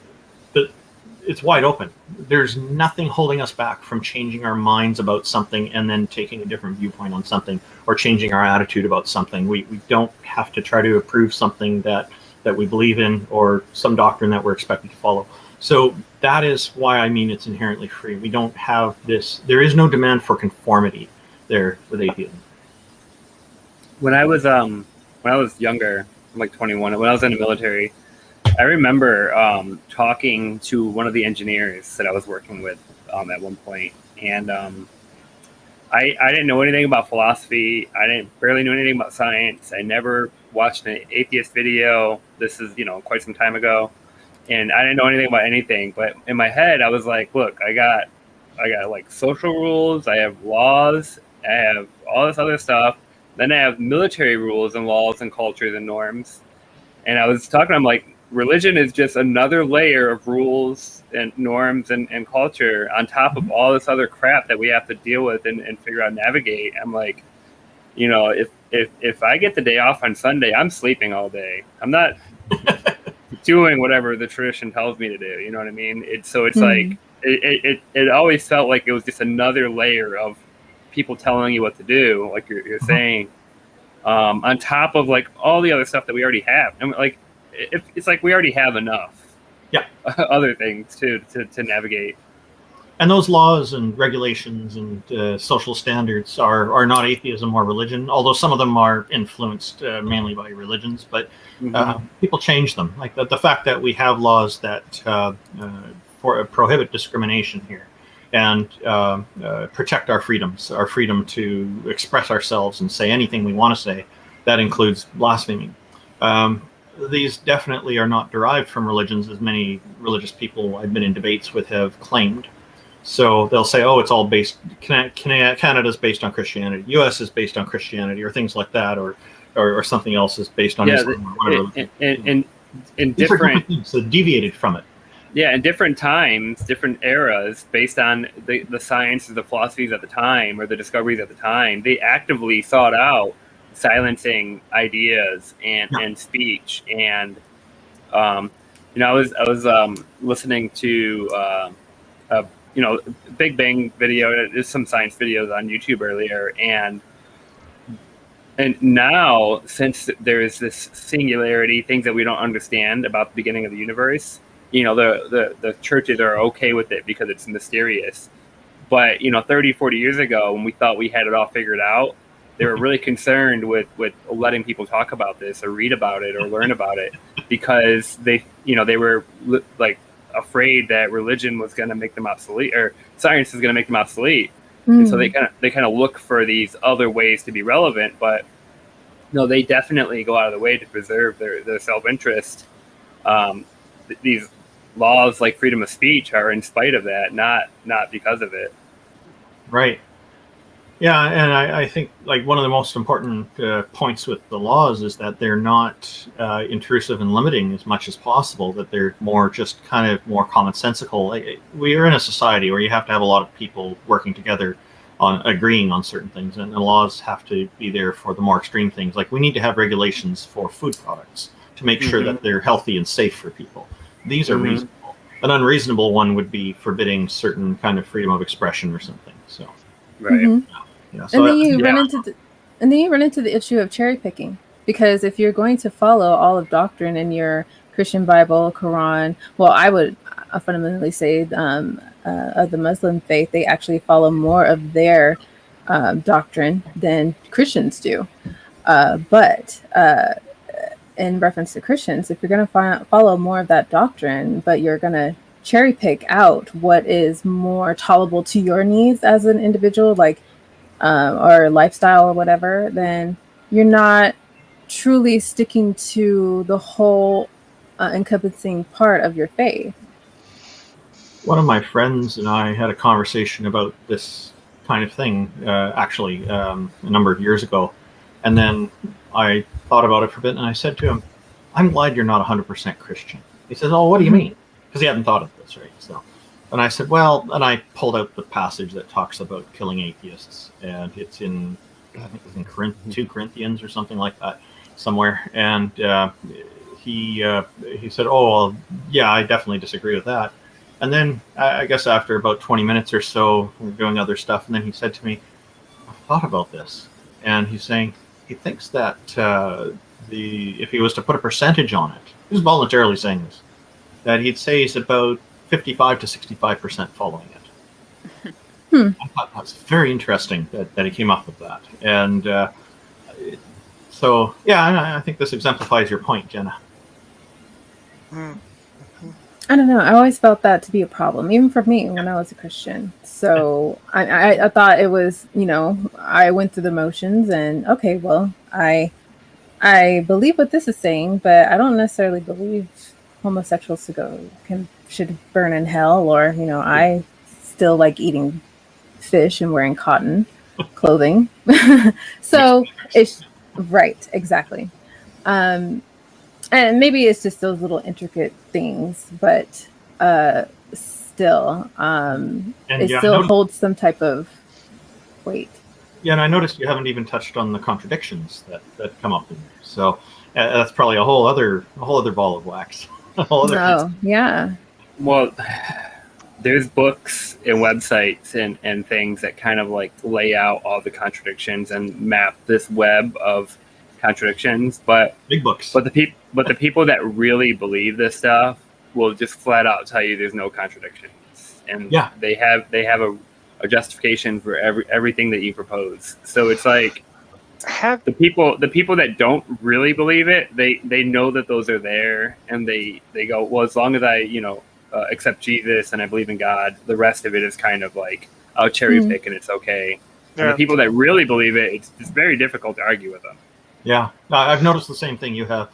it's wide open. There's nothing holding us back from changing our minds about something and then taking a different viewpoint on something, or changing our attitude about something. We don't have to try to approve something that we believe in, or some doctrine that we're expected to follow. So that is why I mean it's inherently free. We don't have this. There is no demand for conformity there with atheism. When I was younger, like 21, when I was in the military, I remember talking to one of the engineers that I was working with at one point, and I didn't know anything about philosophy. I barely knew anything about science. I never watched an atheist video. This is quite some time ago, and I didn't know anything about anything. But in my head, I was like, look, I got like social rules. I have laws. I have all this other stuff. Then I have military rules and laws and cultures and norms. And I was talking, I'm like, religion is just another layer of rules and norms and culture on top of all this other crap that we have to deal with and figure out, navigate. I'm like, if I get the day off on Sunday, I'm sleeping all day. I'm not doing whatever the tradition tells me to do. You know what I mean? It's like, it always felt like it was just another layer of people telling you what to do, like you're saying, on top of like all the other stuff that we already have. And like, it's like we already have enough other things to navigate. And those laws and regulations and social standards are not atheism or religion, although some of them are influenced mainly by religions. But people change them. Like the fact that we have laws that prohibit discrimination here and protect our freedoms, our freedom to express ourselves and say anything we want to say. That includes blaspheming. These definitely are not derived from religions, as many religious people I've been in debates with have claimed. So they'll say, oh, it's all based, Canada's based on Christianity, US is based on Christianity, or things like that, or something else is based on Islam, or whatever. In different things that deviated from it. Yeah, in different times, different eras, based on the sciences, the philosophies at the time, or the discoveries at the time, they actively sought out silencing ideas and speech. And I was listening to Big Bang video. There's some science videos on YouTube earlier, and now, since there is this singularity, things that we don't understand about the beginning of the universe, the churches are okay with it because it's mysterious. But 30, 40 years ago, when we thought we had it all figured out, they were really concerned with letting people talk about this or read about it or learn about it, because they were like afraid that religion was going to make them obsolete, or science is going to make them obsolete. And so they kind of look for these other ways to be relevant, but no, they definitely go out of the way to preserve their self-interest. These laws like freedom of speech are in spite of that, not because of it. Right. Yeah, and I think like one of the most important points with the laws is that they're not intrusive and limiting as much as possible, that they're more just kind of more commonsensical. We are in a society where you have to have a lot of people working together on agreeing on certain things, and the laws have to be there for the more extreme things. Like we need to have regulations for food products to make sure that they're healthy and safe for people. These are reasonable. An unreasonable one would be forbidding certain kind of freedom of expression or something. So, Right. yeah. So And then you run into the issue of cherry picking, because if you're going to follow all of doctrine in your Christian Bible, Quran, well, I would fundamentally say of the Muslim faith, they actually follow more of their doctrine than Christians do. But in reference to Christians, if you're going to follow more of that doctrine, but you're going to cherry pick out what is more tolerable to your needs as an individual, like or lifestyle or whatever, then you're not truly sticking to the whole encompassing part of your faith. one of my friends and I had a conversation about this kind of thing, actually, a number of years ago. And then I thought about it for a bit, and I said to him, I'm glad you're not 100% Christian. He says, oh, what do you mean? Because he hadn't thought of this, right? So, and I said, well, and I pulled out the passage that talks about killing atheists. And it's in, I think it's in 2 Corinthians or something like that, somewhere. And he said, oh, well, yeah, I definitely disagree with that. And then I guess after about 20 minutes or so, we were doing other stuff. And then he said to me, I thought about this. And he's saying he thinks that if he was to put a percentage on it, he was voluntarily saying this, that he'd say he's about 55 to 65% following it. I thought that was very interesting that he came up with that. And so, yeah, I think this exemplifies your point, Jenna. I don't know. I always felt that to be a problem, even for me when I was a Christian. So I thought it was, I went through the motions and, okay, well, I believe what this is saying, but I don't necessarily believe homosexuals should burn in hell, or, I still like eating fish and wearing cotton clothing. So it's right. Exactly. And maybe it's just those little intricate things, but still, it still holds some type of weight. Yeah, and I noticed you haven't even touched on the contradictions that come up in there. So that's probably a whole other ball of wax. Yeah. Well, there's books and websites and things that kind of like lay out all the contradictions and map this web of contradictions, but big books. But the people that really believe this stuff will just flat out tell you there's no contradictions, and they have a justification for everything that you propose. So it's like the people that don't really believe it, they know that those are there, and they go, well, as long as I accept Jesus and I believe in God, the rest of it is kind of like I'll cherry pick and it's okay. Yeah. And the people that really believe it, it's very difficult to argue with them. Yeah, I've noticed the same thing you have.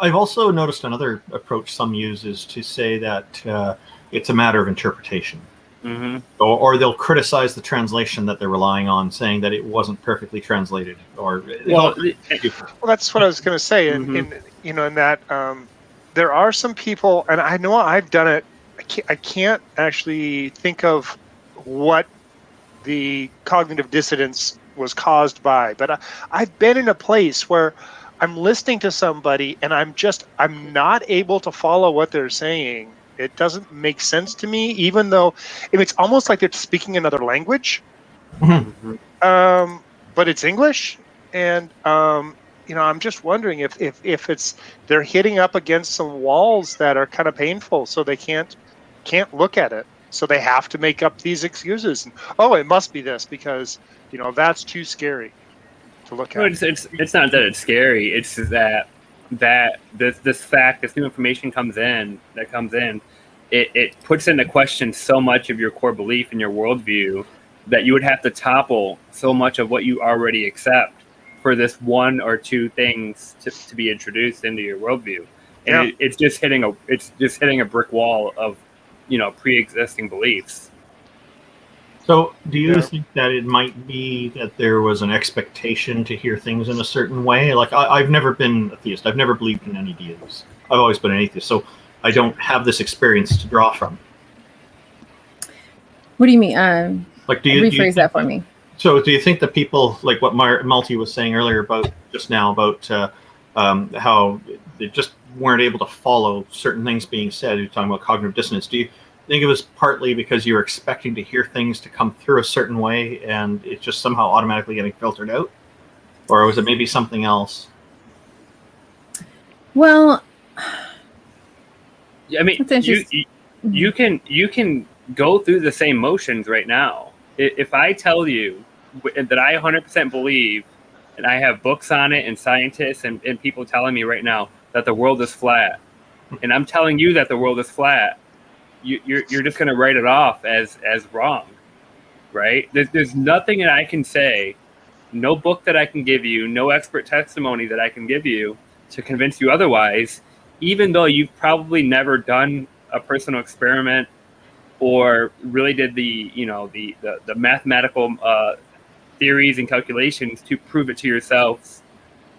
I've also noticed another approach some use is to say that it's a matter of interpretation. Or they'll criticize the translation that they're relying on, saying that it wasn't perfectly translated. Well, that's what I was going to say. In that there are some people, and I know I've done it. I can't actually think of what the cognitive dissonance was caused by, but I've been in a place where I'm listening to somebody and I'm not able to follow what they're saying. It doesn't make sense to me, even though it's almost like they're speaking another language. But it's English, and I'm just wondering if they're hitting up against some walls that are kind of painful, so they can't look at it. So they have to make up these excuses. And, it must be this because that's too scary to look at. It's not that it's scary. It's that this new information comes in, it puts into question so much of your core belief and your worldview that you would have to topple so much of what you already accept for this one or two things to be introduced into your worldview. And it's just hitting a brick wall of pre-existing beliefs. So do you think that it might be that there was an expectation to hear things in a certain way? Like I've never been a theist. I've never believed in any deities. I've always been an atheist. So I don't have this experience to draw from. What do you mean? Like, do you rephrase that for me? So do you think that people, like what Malty was saying earlier about just now about how they just weren't able to follow certain things being said, you're talking about cognitive dissonance, do you think it was partly because you were expecting to hear things to come through a certain way and it's just somehow automatically getting filtered out? Or was it maybe something else? Well, I mean, you can go through the same motions right now. If I tell you that I 100% believe, and I have books on it and scientists and people telling me right now that the world is flat, and I'm telling you that the world is flat, you're just going to write it off as wrong, right? There's nothing that I can say, no book that I can give you, no expert testimony that I can give you to convince you otherwise, even though you've probably never done a personal experiment or really did the mathematical theories and calculations to prove it to yourself.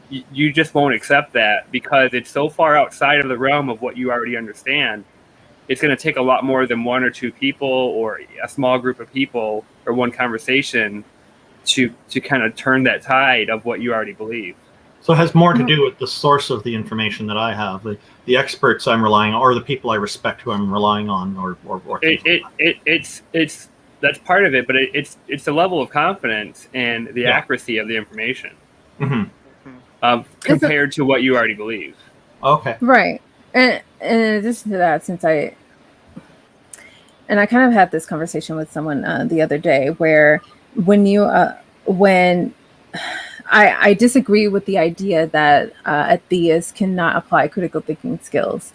You just won't accept that because it's so far outside of the realm of what you already understand. It's going to take a lot more than one or two people or a small group of people or one conversation to kind of turn that tide of what you already believe. So it has more to do with the source of the information that I have, the experts I'm relying on, or the people I respect who I'm relying on, or it's that's part of it, but it's the level of confidence and the accuracy of the information compared to what you already believe. Okay. Right. And in addition to that, I kind of had this conversation with someone the other day where I disagree with the idea that atheists cannot apply critical thinking skills.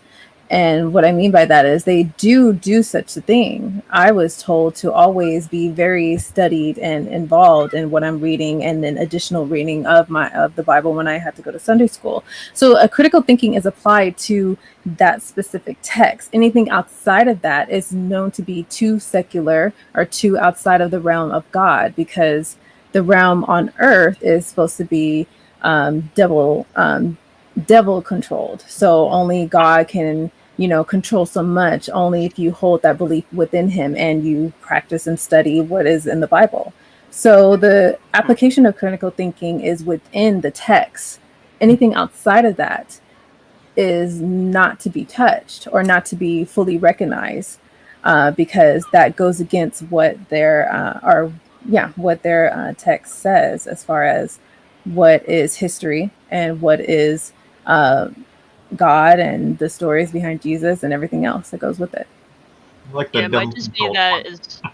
And what I mean by that is they do such a thing. I was told to always be very studied and involved in what I'm reading and then additional reading of the Bible when I had to go to Sunday school. So a critical thinking is applied to that specific text. Anything outside of that is known to be too secular or too outside of the realm of God, because the realm on earth is supposed to be devil controlled. So only God can, control so much, only if you hold that belief within him and you practice and study what is in the Bible. So the application of critical thinking is within the text. Anything outside of that is not to be touched or not to be fully recognized, because that goes against what their text says as far as what is history and what is God and the stories behind Jesus and everything else that goes with it. It might just be that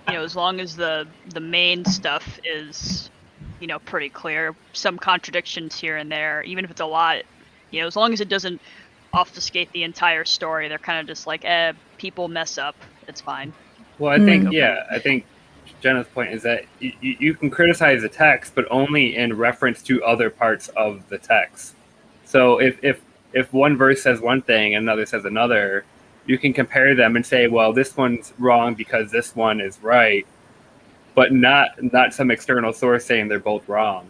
as long as the main stuff is pretty clear, some contradictions here and there, even if it's a lot, as long as it doesn't obfuscate the entire story, they're kind of just like, people mess up, it's fine. Well, I think I think Jena's point is that you can criticize the text, but only in reference to other parts of the text. So if one verse says one thing and another says another, you can compare them and say, well, this one's wrong because this one is right, but not some external source saying they're both wrong.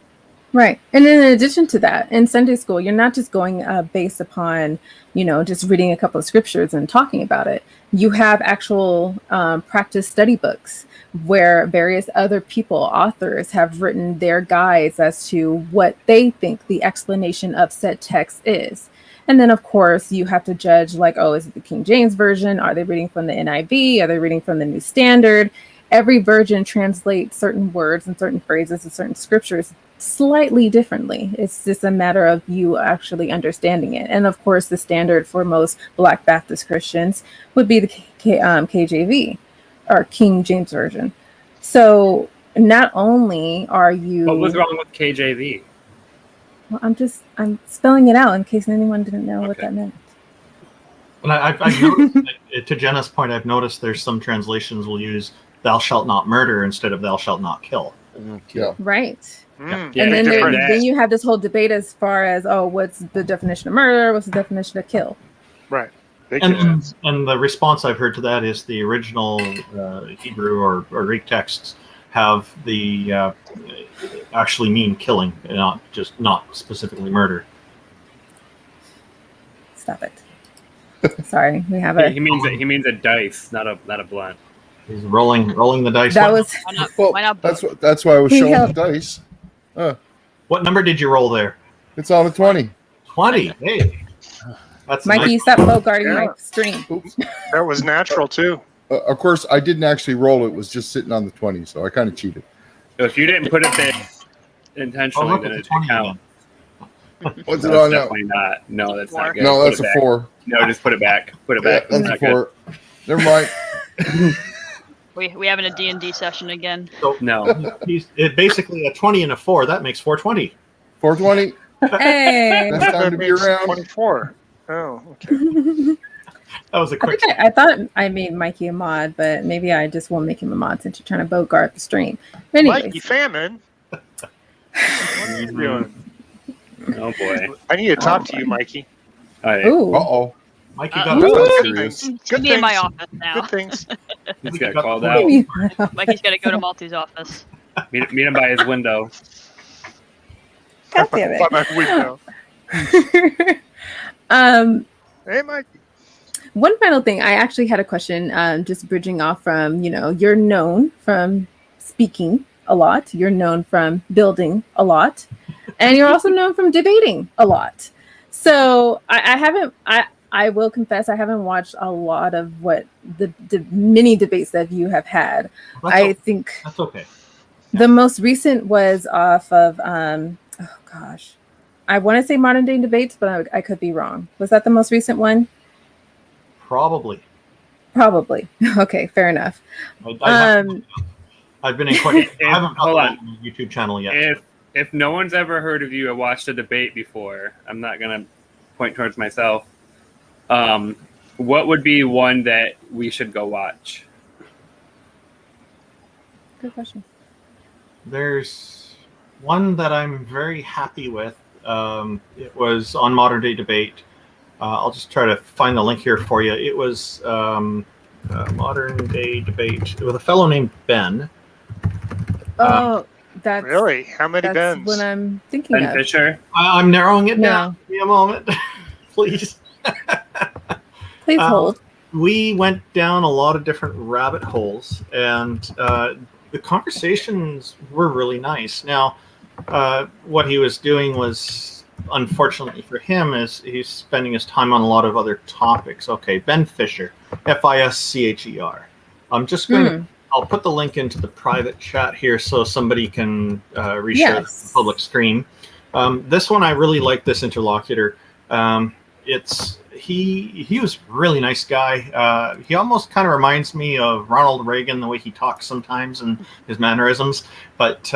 Right. And in addition to that, in Sunday school, you're not just going based upon, just reading a couple of scriptures and talking about it. You have actual practice study books where various other people, authors, have written their guides as to what they think the explanation of said text is. And then, of course, you have to judge is it the King James Version? Are they reading from the NIV? Are they reading from the New Standard? Every version translates certain words and certain phrases and certain scriptures slightly differently. It's just a matter of you actually understanding it. And of course, the standard for most Black Baptist Christians would be the KJV or King James Version. So not only are you... What was wrong with KJV? Well, I'm spelling it out in case anyone didn't know what that meant. And I've noticed, to Jenna's point, I've noticed there's some translations will use "thou shalt not murder" instead of "thou shalt not kill." Yeah. Right. Yeah, And then you have this whole debate as far as, what's the definition of murder? What's the definition of kill? Right. And the response I've heard to that is the original Hebrew or Greek texts have the actually mean killing, not specifically murder. Stop it. Sorry, we have a... He means a dice, not a blunt. He's rolling the dice. That was Why not That's why I was showing the dice. What number did you roll there? It's on a 20. 20. Hey, that's Mikey. nice. Stop bogarting Yeah. my stream. Oops. That was natural too. Of course, I didn't actually roll. It was just sitting on the 20, so I kind of cheated. So if you didn't put it there Oh, intentionally, look then at the it 20 count. again. What's it That's on now? definitely not. No, that's not good. No, Put that's it a back. 4. No, just put it back. Put it Yeah, back. that's It's a not good. 4. Never mind. we having a D&D session again? So No. it basically a 20 and a 4. That makes 420. 420. Hey. That's time to be around. 24. Oh, okay. That was a quick. I thought I made Mikey a mod, but maybe I just won't make him a mod since you're trying to bogart the stream. Anyways. Mikey Famine. What are you doing? Oh boy. I need to talk to you, Mikey. All right. Ooh. Uh-oh. Mikey Uh, got Ooh. a Serious. It's Good me in my things. office now. Good things. He's got got called the- out. Mikey's got to go to Malty's office. Meet him by his window. God damn By my window. it. Hey, Mikey. One final thing, I actually had a question, just bridging off from, you're known from speaking a lot, you're known from building a lot, and you're also known from debating a lot. So I will confess, I haven't watched a lot of what the many debates that you have had. I think That's okay. the most recent was off of, I want to say Modern Day Debates, but I could be wrong. Was that the most recent one? Probably. Okay, fair enough. I've been in quite. I haven't Hold on. on the YouTube channel yet. If no one's ever heard of you or watched a debate before, I'm not gonna point towards myself. What would be one that we should go watch? Good question. There's one that I'm very happy with. It was on Modern Day Debate. I'll just try to find the link here for you. It was Modern Day Debate with a fellow named Ben. Oh, that's Really? How many that's Bens? what I'm thinking Ben of. Fisher. I'm narrowing it No. down. Give me a moment, please. Please hold. We went down a lot of different rabbit holes, and the conversations were really nice. Now, what he was doing was, unfortunately for him, is he's spending his time on a lot of other topics. Okay, Ben Fisher, Fischer. I'm just going to. I'll put the link into the private chat here so somebody can reshare the public screen. This one, I really like this interlocutor. He was a really nice guy. He almost kind of reminds me of Ronald Reagan, the way he talks sometimes and his mannerisms, but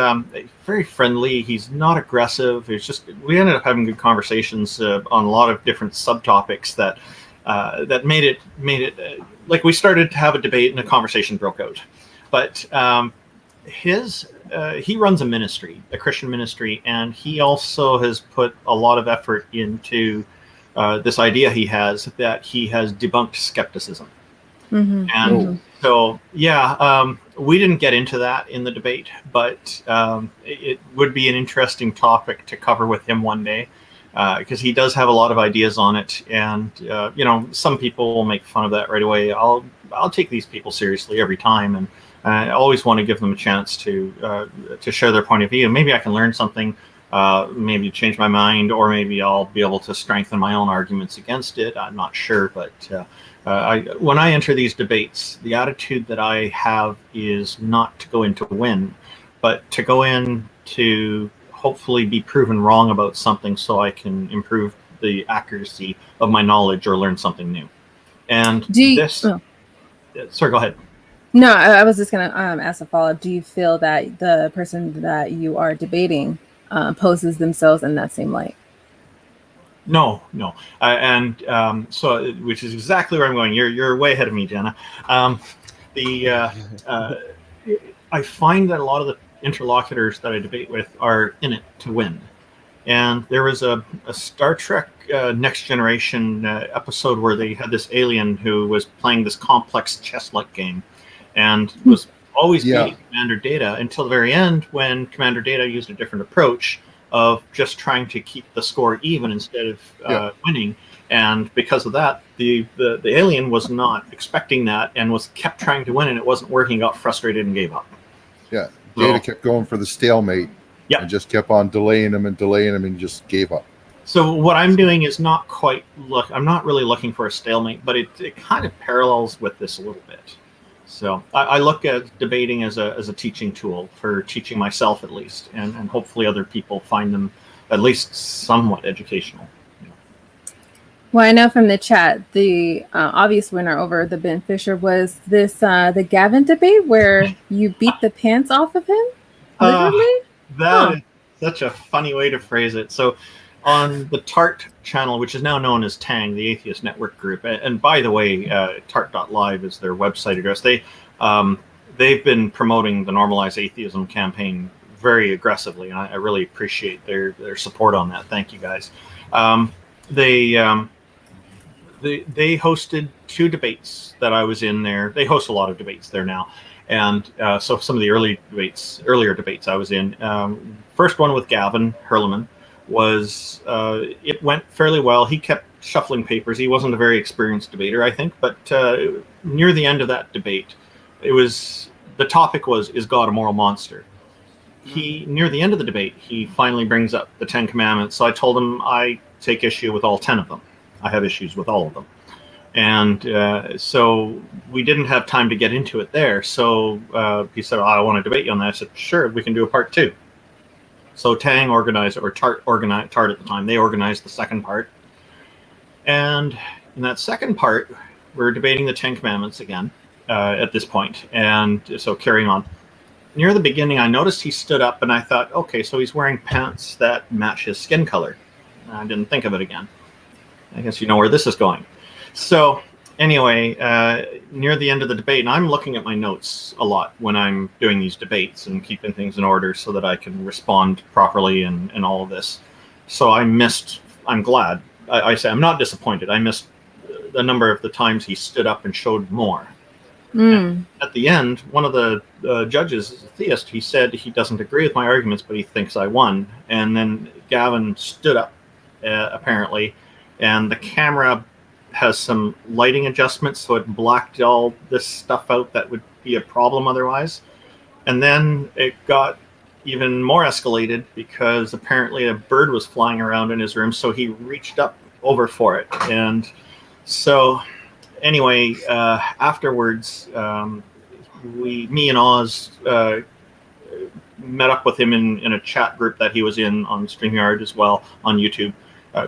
very friendly. He's not aggressive. It's just, we ended up having good conversations on a lot of different subtopics that made it like we started to have a debate and a conversation broke out. But he runs a ministry, a Christian ministry, and he also has put a lot of effort into this idea he has that he has debunked skepticism. And so, we didn't get into that in the debate, but it would be an interesting topic to cover with him one day, because he does have a lot of ideas on it. And, some people will make fun of that right away. I'll take these people seriously every time. And I always want to give them a chance to share their point of view. Maybe I can learn something, maybe change my mind, or maybe I'll be able to strengthen my own arguments against it. I'm not sure, but when I enter these debates, the attitude that I have is not to go in to win, but to go in to hopefully be proven wrong about something so I can improve the accuracy of my knowledge or learn something new. And sorry, go ahead. No, I was just going to ask a follow-up. Do you feel that the person that you are debating poses themselves in that same light? No. So, which is exactly where I'm going. You're way ahead of me, Jena. I find that a lot of the interlocutors that I debate with are in it to win. And there was a Star Trek Next Generation episode where they had this alien who was playing this complex chess-like game, and was always beating Commander Data until the very end, when Commander Data used a different approach of just trying to keep the score even instead of winning. And because of that, the alien was not expecting that and was kept trying to win, and it wasn't working. Got frustrated and gave up. Yeah, Jena kept going for the stalemate. Yeah, and just kept on delaying him and just gave up. So what I'm doing is not quite I'm not really looking for a stalemate, but it kind of parallels with this a little bit. So I look at debating as a teaching tool for teaching myself, at least, and hopefully other people find them at least somewhat educational. Well, I know from the chat, the obvious winner over the Ben Fisher was this the Gavin debate where you beat the pants off of him. Literally? That is such a funny way to phrase it. So on the TART channel, which is now known as TANG, the Atheist Network Group, and by the way, tart.live is their website address. They've been promoting the Normalize Atheism campaign very aggressively, and I really appreciate their support on that. Thank you, guys. They hosted 2 debates that I was in there. They host a lot of debates there now. And so some of the earlier debates I was in. First one with Gavin Herleman was, it went fairly well. He kept shuffling papers. He wasn't a very experienced debater, I think, but near the end of that debate, the topic was, is God a moral monster? Near the end of the debate, he finally brings up the 10 Commandments. So I told him I take issue with all 10 of them. I have issues with all of them. And so we didn't have time to get into it there. So he said, I want to debate you on that. I said, sure, we can do a part 2. So Tang organized, or TART at the time, they organized the second part. And in that second part, we're debating the 10 Commandments again at this point. And so carrying on. Near the beginning, I noticed he stood up, and I thought, okay, so he's wearing pants that match his skin color. I didn't think of it again. I guess you know where this is going. So anyway, near the end of the debate, and I'm looking at my notes a lot when I'm doing these debates and keeping things in order so that I can respond properly and all of this. So I'm glad. I say I'm not disappointed. I missed the number of the times he stood up and showed more. At the end, one of the judges is a theist. He said he doesn't agree with my arguments, but he thinks I won. And then Gavin stood up, apparently, and the camera has some lighting adjustments, so it blacked all this stuff out that would be a problem otherwise. And then it got even more escalated because apparently a bird was flying around in his room, so he reached up over for it. And so anyway, afterwards, me and Oz met up with him in a chat group that he was in on StreamYard as well, on YouTube,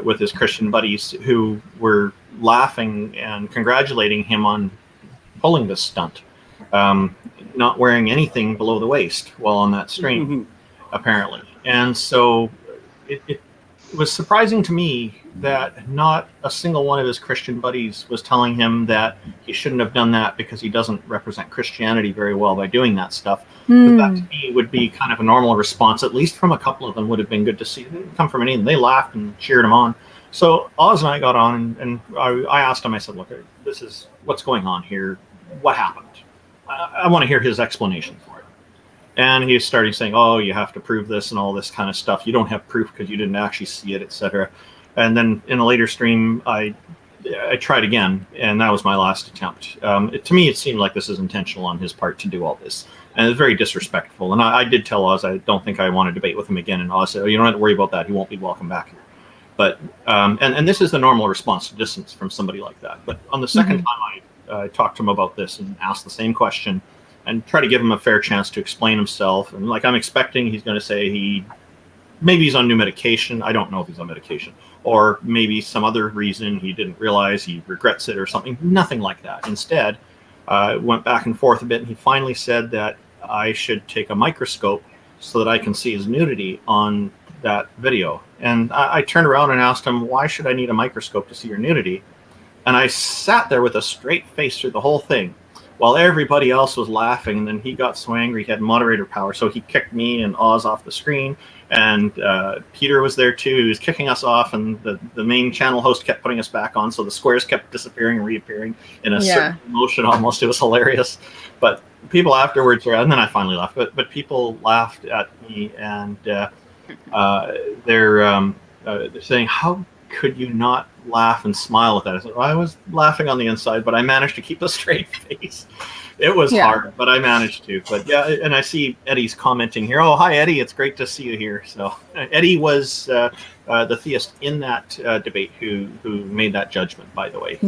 with his Christian buddies, who were laughing and congratulating him on pulling this stunt, not wearing anything below the waist while on that stream, apparently. And so it was surprising to me that not a single one of his Christian buddies was telling him that he shouldn't have done that because he doesn't represent Christianity very well by doing that stuff. But that to me would be kind of a normal response, at least from a couple of them. Would have been good to see. It didn't come from any of them. They laughed and cheered him on. So Oz and I got on, and I asked him, I said, look, this is what's going on here. What happened? I want to hear his explanation for it. And he started saying, oh, you have to prove this and all this kind of stuff. You don't have proof because you didn't actually see it, etc. And then in a later stream, I tried again, and that was my last attempt. To me, it seemed like this is intentional on his part to do all this. And it's very disrespectful. And I did tell Oz I don't think I want to debate with him again. And Oz said, oh, you don't have to worry about that. He won't be welcome back here. But and this is the normal response to distance from somebody like that. But on the second time I talked to him about this and asked the same question and try to give him a fair chance to explain himself. And like I'm expecting he's going to say maybe he's on new medication. I don't know if he's on medication. Or maybe some other reason he didn't realize, he regrets it or something. Nothing like that. Instead, went back and forth a bit, and he finally said that I should take a microscope so that I can see his nudity on that video. And I turned around and asked him, why should I need a microscope to see your nudity? And I sat there with a straight face through the whole thing while everybody else was laughing. And then he got so angry, he had moderator power. So he kicked me and Oz off the screen. And Peter was there too. He was kicking us off, and the main channel host kept putting us back on. So the squares kept disappearing and reappearing in a certain motion almost. It was hilarious. But people afterwards, and then I finally laughed, but people laughed at me, and they're saying, how could you not laugh and smile at that? I said, well, I was laughing on the inside, but I managed to keep a straight face. It was hard, but I managed to. But yeah, and I see Eddie's commenting here. Oh, hi, Eddie. It's great to see you here. So Eddie was the theist in that debate who made that judgment, by the way.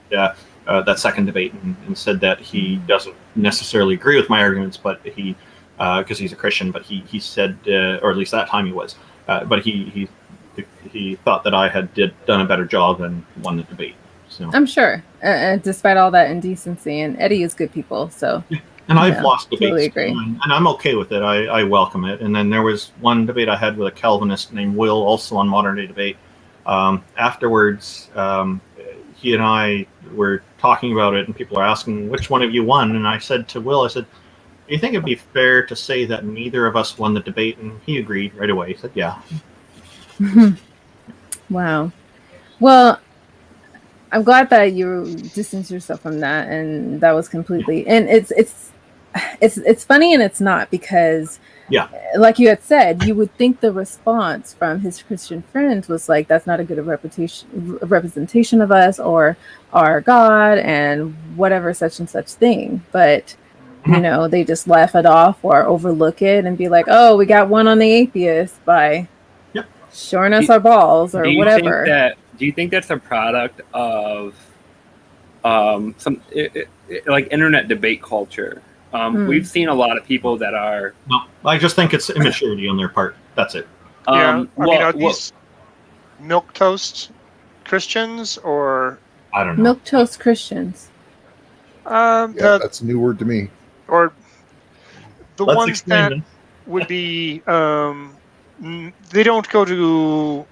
That second debate and said that he doesn't necessarily agree with my arguments, but he, because he's a Christian, but he said, or at least that time he was, but he thought that I had done a better job and won the debate. So I'm sure, despite all that indecency, and Eddie is good people. So, and I've lost debates, totally agree. And I'm okay with it. I welcome it. And then there was one debate I had with a Calvinist named Will, also on Modern Day Debate. Afterwards, he and I were talking about it, and people are asking which one of you won. And I said to Will, I said, "Do you think it'd be fair to say that neither of us won the debate?" And he agreed right away. He said, "Yeah." Wow. Well, I'm glad that you distanced yourself from that, and that was completely. And it's funny and it's not, because like you had said, you would think the response from his Christian friends was like, "That's not a good representation of us or our God and whatever such and such thing." But you know, they just laugh it off or overlook it and be like, "Oh, we got one on the atheist by showing us our balls or whatever." Do you think that's a product of some like internet debate culture? We've seen a lot of people that are. No, I just think it's immaturity on their part. That's it. Are these milquetoast Christians or? I don't know. Milquetoast Christians. That's a new word to me. Or the Let's ones that would be. They don't go to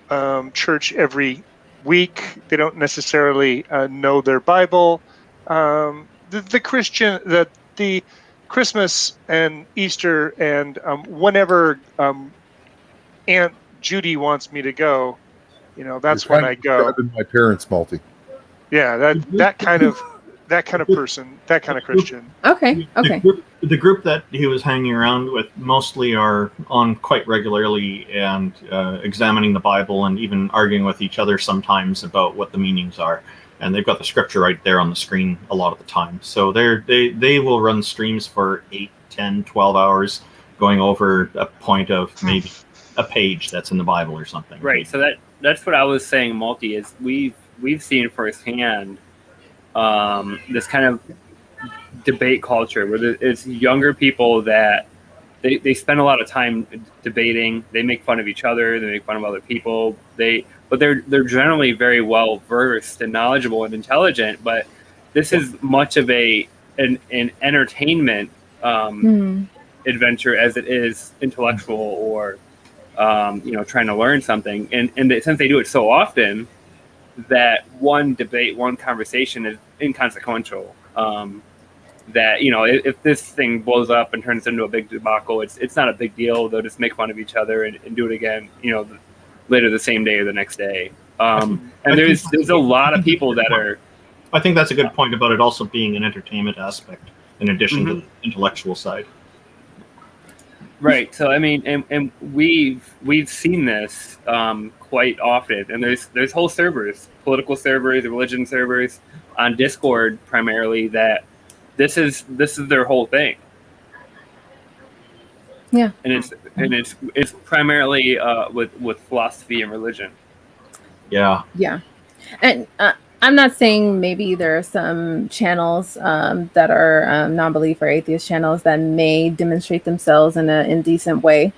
church every week. They don't necessarily know their Bible. The Christian, the Christmas and Easter and whenever Aunt Judy wants me to go, you know, that's when I go. My parents multi. Yeah, that kind of person, that kind of Christian. Okay. The group that he was hanging around with mostly are on quite regularly and examining the Bible and even arguing with each other sometimes about what the meanings are. And they've got the scripture right there on the screen a lot of the time. So they will run streams for 8, 10, 12 hours going over a point of maybe a page that's in the Bible or something. Right. So that's what I was saying, Multi, is we've seen firsthand this kind of debate culture where it's younger people that they spend a lot of time debating. They make fun of each other. They make fun of other people. But they're generally very well versed and knowledgeable and intelligent. But this is much of an entertainment adventure as it is intellectual or trying to learn something. And since they do it so often, that one debate, one conversation is inconsequential. That, you know, if this thing blows up and turns into a big debacle, it's not a big deal. They'll just make fun of each other and do it again, you know, later the same day or the next day. And there's a lot of people that are. I think that's a good point about it also being an entertainment aspect in addition to the intellectual side. Right. So I mean, and we've seen this quite often, and there's whole servers, political servers, religion servers on Discord primarily that this is their whole thing. Yeah. And it's primarily with philosophy and religion. Yeah. Yeah. And I'm not saying maybe there are some channels that are non-belief or atheist channels that may demonstrate themselves in an indecent way,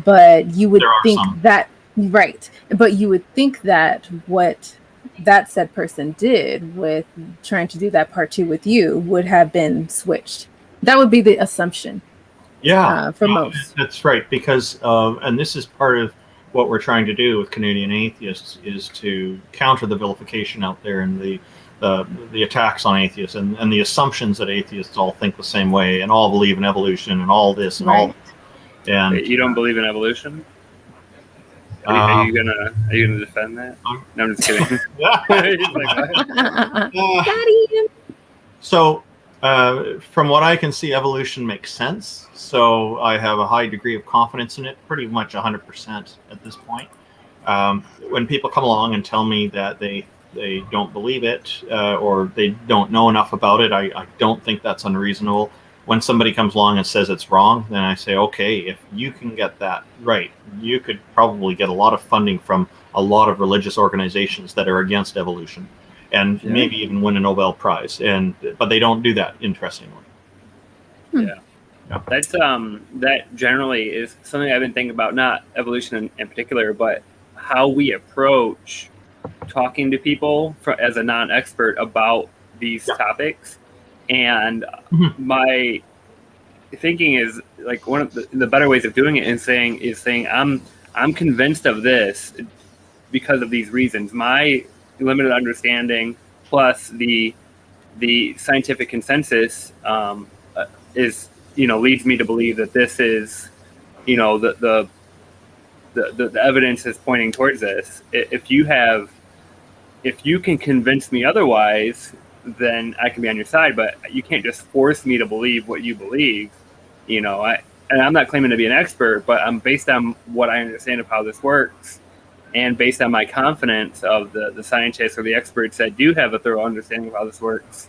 but you would think that, right, but you would think that what that said person did with trying to do that part 2 with you would have been switched. That would be the assumption. Yeah. For most. That's right, because, and this is part of what we're trying to do with Canadian Atheists is to counter the vilification out there and the attacks on atheists and the assumptions that atheists all think the same way and all believe in evolution and all this and all. And you don't believe in evolution? Are you gonna defend that? No, I'm just kidding. So, from what I can see, evolution makes sense. So I have a high degree of confidence in it, pretty much 100% at this point. When people come along and tell me that they don't believe it or they don't know enough about it, I don't think that's unreasonable. When somebody comes along and says it's wrong, then I say, okay, if you can get that right, you could probably get a lot of funding from a lot of religious organizations that are against evolution, and maybe even win a Nobel Prize. But they don't do that, interestingly. Yeah. That's that generally is something I've been thinking about, not evolution in particular, but how we approach talking to people as a non-expert about these topics. And my thinking is like one of the better ways of doing it is saying I'm convinced of this because of these reasons. My limited understanding plus the scientific consensus is leads me to believe that this is the evidence is pointing towards this. If you can convince me otherwise, then I can be on your side, but you can't just force me to believe what you believe. And I'm not claiming to be an expert, but I'm based on what I understand of how this works, and based on my confidence of the scientists or the experts that do have a thorough understanding of how this works.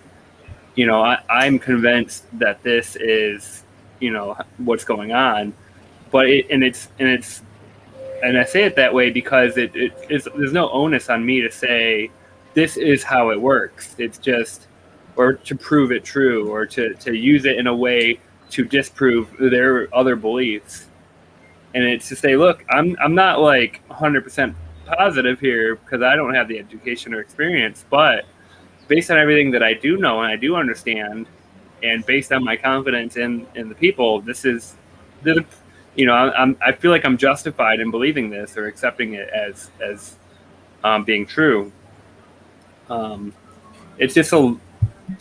I'm convinced that this is, what's going on, but I say it that way because there's no onus on me to say this is how it works. It's just, or to prove it true, or to use it in a way to disprove their other beliefs. And it's to say, look, I'm not like 100% positive here because I don't have the education or experience, but based on everything that I do know and I do understand, and based on my confidence in the people, this is I feel like I'm justified in believing this or accepting it as being true. It's just to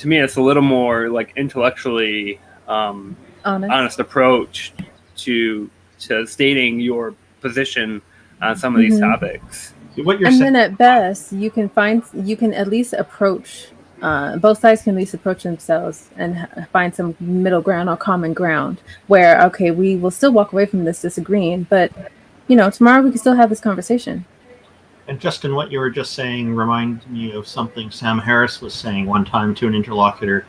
me, it's a little more like intellectually honest approach to stating your position on some of these topics. What you're and saying, then at best, you can at least approach. Both sides can at least approach themselves and find some middle ground or common ground where, okay, we will still walk away from this disagreeing, but tomorrow we can still have this conversation. And Justin, what you were just saying reminded me of something Sam Harris was saying one time to an interlocutor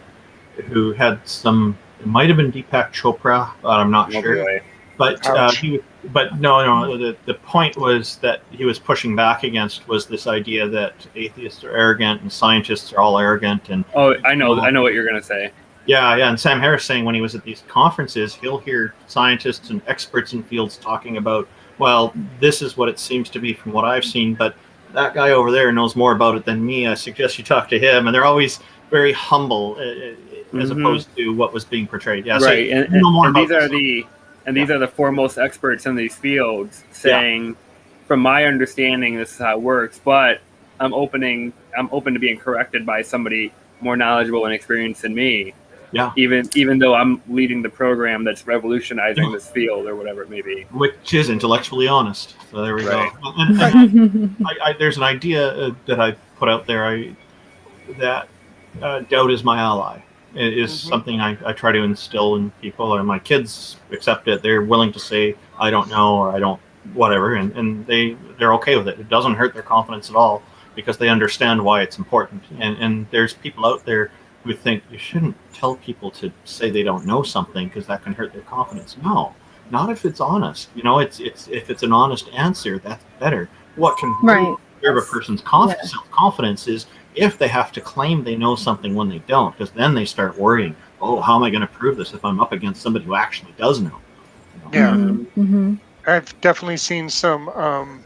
who had it might have been Deepak Chopra, but I'm not sure. Boy. But the point was that he was pushing back against was this idea that atheists are arrogant and scientists are all arrogant. And I know what you're going to say. Yeah. And Sam Harris saying when he was at these conferences, he'll hear scientists and experts in fields talking about, well, this is what it seems to be from what I've seen, but that guy over there knows more about it than me. I suggest you talk to him. And they're always very humble as opposed to what was being portrayed. Yeah, right. So these are the foremost experts in these fields saying, from my understanding, this is how it works, but I'm open to being corrected by somebody more knowledgeable and experienced than me. Yeah. Even though I'm leading the program that's revolutionizing this field or whatever it may be. Which is intellectually honest. So there we go. And there's an idea that I put out there that doubt is my ally. It is something I try to instill in people, and my kids accept it. They're willing to say, I don't know, or I don't, whatever, and they're okay with it. It doesn't hurt their confidence at all because they understand why it's important. And there's people out there who think you shouldn't tell people to say they don't know something because that can hurt their confidence. No, not if it's honest. If it's an honest answer, that's better. What can serve a person's self-confidence is if they have to claim they know something when they don't, because then they start worrying, oh, how am I going to prove this if I'm up against somebody who actually does know? Yeah. Mm-hmm. I've definitely seen some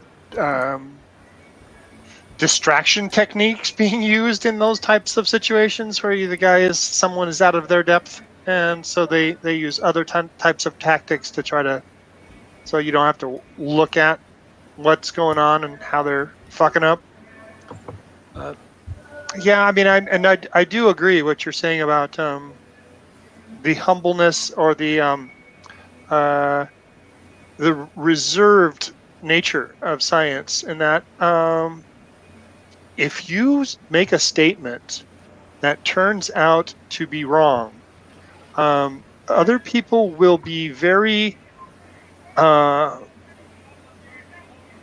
distraction techniques being used in those types of situations where someone is out of their depth, and so they use other types of tactics to try to, so you don't have to look at what's going on and how they're fucking up. Yeah, I mean, I do agree what you're saying about the humbleness or the reserved nature of science, in that if you make a statement that turns out to be wrong, other people will be very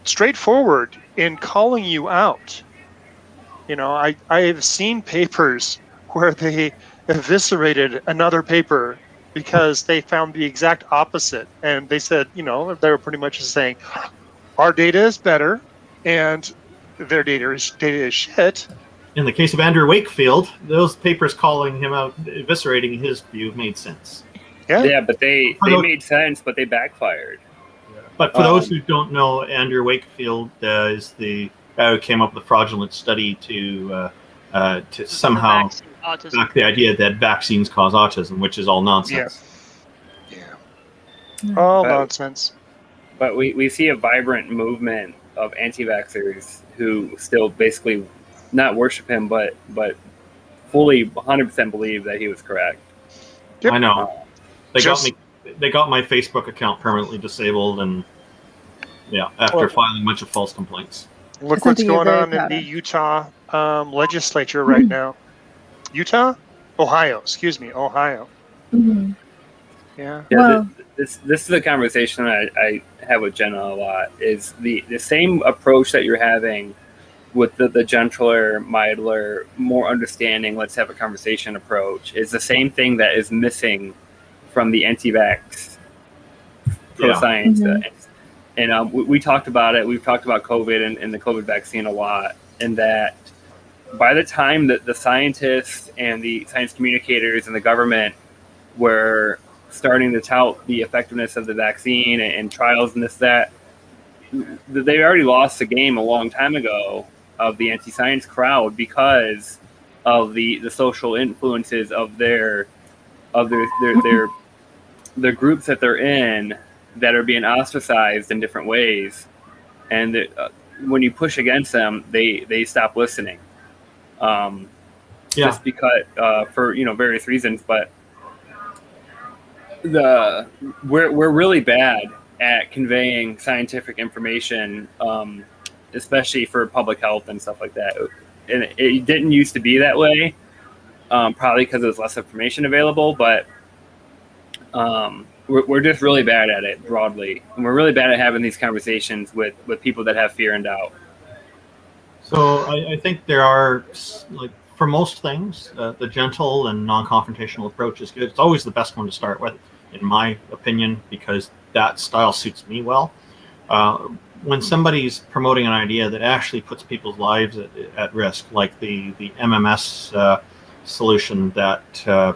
straightforward in calling you out. You know, I have seen papers where they eviscerated another paper because they found the exact opposite, and they said, you know, they were pretty much just saying our data is better and their data is shit. In the case of Andrew Wakefield, those papers calling him out, eviscerating his view, made sense. Yeah, but they made sense, but they backfired. But for those who don't know, Andrew Wakefield is the guy who came up with the fraudulent study to somehow back the idea that vaccines cause autism, which is all nonsense. Yeah. All nonsense. But we see a vibrant movement of anti-vaxxers who still basically not worship him, but fully 100% believe that he was correct. Yep. I know. They got my Facebook account permanently disabled, and after filing a bunch of false complaints. Look what's going on in the Utah legislature right now. Ohio. Mm-hmm. Yeah. Well, this is a conversation I have with Jena a lot. Is the same approach that you're having with the gentler, milder, more understanding, let's have a conversation approach is the same thing that is missing from the anti-vax pro-science. And we talked about it. We've talked about COVID and the COVID vaccine a lot, and that by the time that the scientists and the science communicators and the government were starting to tout the effectiveness of the vaccine and trials and that, they already lost the game a long time ago of the anti-science crowd because of the social influences of their groups that they're in that are being ostracized in different ways, and when you push against them, they stop listening. Just because for various reasons, but we're really bad at conveying scientific information, especially for public health and stuff like that. And it didn't used to be that way, probably because there's less information available, but we're just really bad at it broadly, and we're really bad at having these conversations with people that have fear and doubt. So I think there are, like, for most things, the gentle and non-confrontational approach is good. It's always the best one to start with, in my opinion, because that style suits me well. When somebody's promoting an idea that actually puts people's lives at risk, like the MMS solution that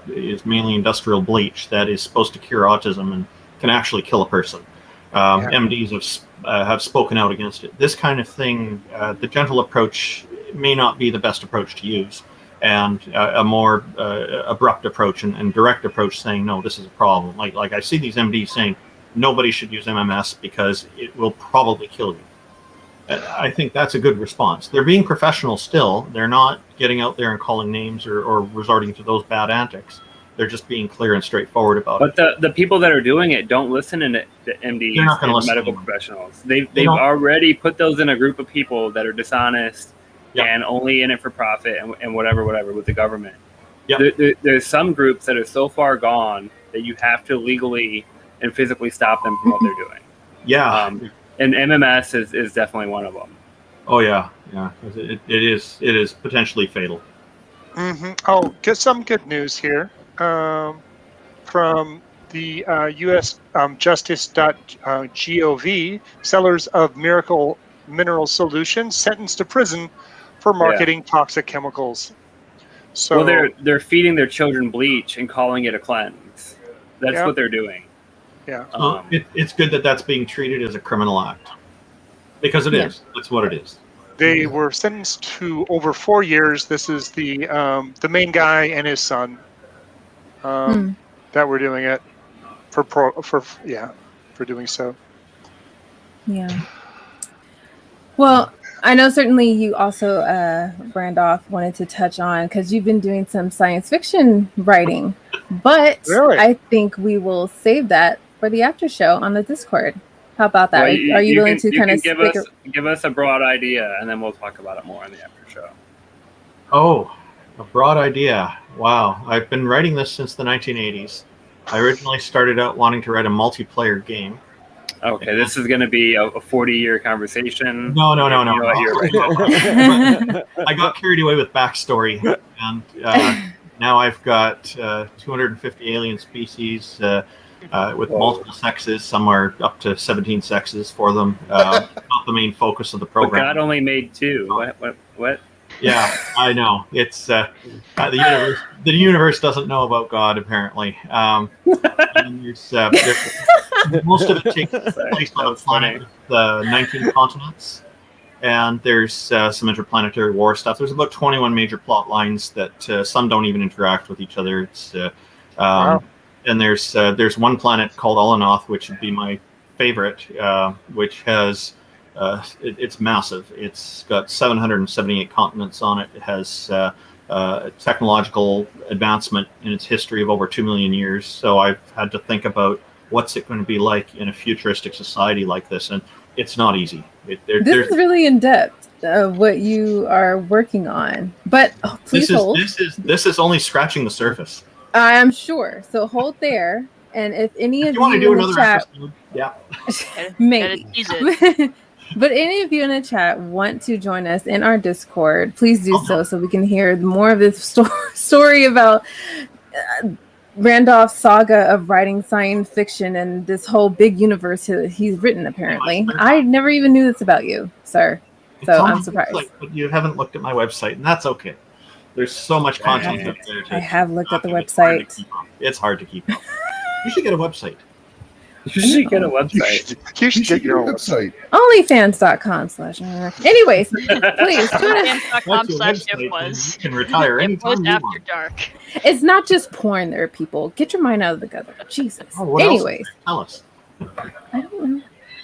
is mainly industrial bleach that is supposed to cure autism and can actually kill a person. MDs have spoken out against it. This kind of thing, the gentle approach may not be the best approach to use, and a more abrupt approach and direct approach saying, no, this is a problem. Like I see these MDs saying, nobody should use MMS because it will probably kill you. I think that's a good response. They're being professional still. They're not getting out there and calling names or resorting to those bad antics. They're just being clear and straightforward about it. But the people that are doing it don't listen to MDs and medical professionals. They've already put those in a group of people that are dishonest and only in it for profit and whatever with the government. There's some groups that are so far gone that you have to legally and physically stop them from what they're doing. And MMS is definitely one of them. Oh yeah. It is potentially fatal. Mm-hmm. Oh, get some good news here from the U.S. Justice.gov. Sellers of Miracle Mineral Solutions sentenced to prison for marketing toxic chemicals. So they're feeding their children bleach and calling it a cleanse. That's what they're doing. Yeah. It's good that that's being treated as a criminal act, because it is. That's what it is. They were sentenced to over 4 years. This is the main guy and his son that were doing it for doing so. Yeah. Well, I know certainly you also, Randolph, wanted to touch on, because you've been doing some science fiction writing, but really? I think we will save that for the after show on the Discord. How about that? Well, are you willing to kind of give us a broad idea, and then we'll talk about it more in the after show? Oh, a broad idea. Wow. I've been writing this since the 1980s. I originally started out wanting to write a multiplayer game. Okay, this is going to be a 40-year conversation. No. You know what, I got carried away with backstory, and now I've got 250 alien species with multiple sexes. Some are up to 17 sexes for them. Not the main focus of the But program. God only made 2. What? Yeah, I know. It's the universe doesn't know about God, apparently. And there's, most of it takes place on a planet with 19 continents, and there's some interplanetary war stuff. There's about 21 major plot lines that some don't even interact with each other. It's Wow. and there's one planet called Ulanoth, which would be my favorite, which has it's massive. It's got 778 continents on it. It has technological advancement in its history of over 2 million years. So I've had to think about what's it going to be like in a futuristic society like this, and it's not easy. This is really in depth what you are working on, but please hold. This is only scratching the surface. I am sure. So hold there, and if any of you want to you do in the another chat, episode, yeah, maybe. Gotta tease it. But any of you in the chat want to join us in our Discord, please do so we can hear more of this story about Randolph's saga of writing science fiction and this whole big universe he's written, apparently. I never even knew this about you, sir. So I'm surprised. But you haven't looked at my website, and that's okay. There's so much content up there. I have looked at the website. It's hard to keep up. You should get a website. You should get a website. You should get your own website. Onlyfans.com/. Anyways, please join us. Onlyfans.com/IFWAS. You can retire anytime you After want. dark. It's not just porn there, people. Get your mind out of the gutter. Jesus. Oh, what else? Anyways. Tell us. I don't know.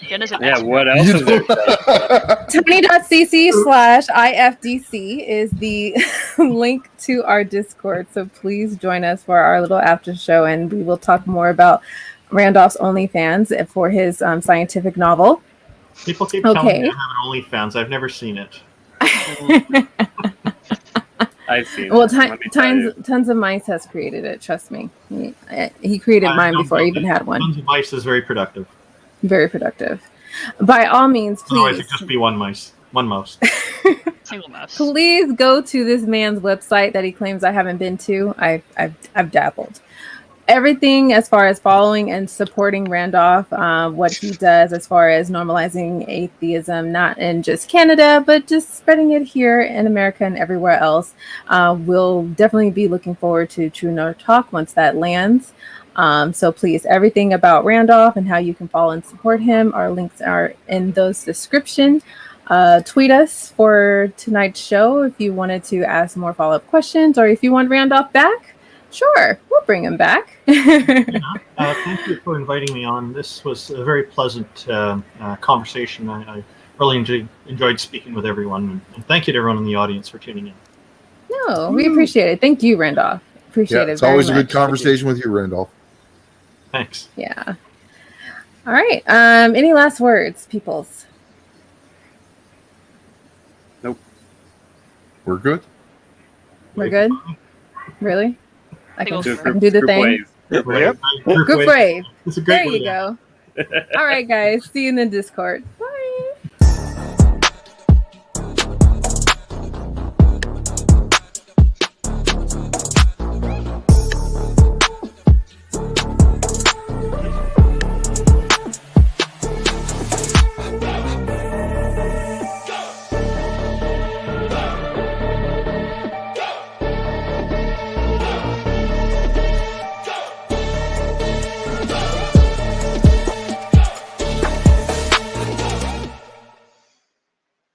Jenna's an Yeah, what else is there? Tiny.cc/IFDC is the link to our Discord. So please join us for our little after show, and we will talk more about Randolph's OnlyFans for his scientific novel. People keep telling me I have an OnlyFans. I've never seen it. I've seen Well, it. tons of mice has created it. Trust me, he created mine before I even had one. Tons of mice is very productive. Very productive. By all means, Otherwise, please. it'd just be one mouse. single mouse. Please go to this man's website that he claims I haven't been to. I've dabbled. Everything as far as following and supporting Randolph, what he does as far as normalizing atheism, not in just Canada, but just spreading it here in America and everywhere else. We'll definitely be looking forward to True North Talk once that lands. So please, everything about Randolph and how you can follow and support him, our links are in those description. Tweet us for tonight's show if you wanted to ask more follow-up questions, or if you want Randolph back. Sure, we'll bring him back. Thank you for inviting me on. This was a very pleasant conversation. I really enjoyed speaking with everyone. And thank you to everyone in the audience for tuning in. No, we appreciate it. Thank you, Randolph. Appreciate it. It's always a good conversation with you, Randolph. Thanks. Yeah. All right. Any last words, peoples? Nope. We're good. We're good? Really? I can Group do the thing. Yep. Group wave. It's a great There way you to- go. All right, guys. See you in the Discord. Bye.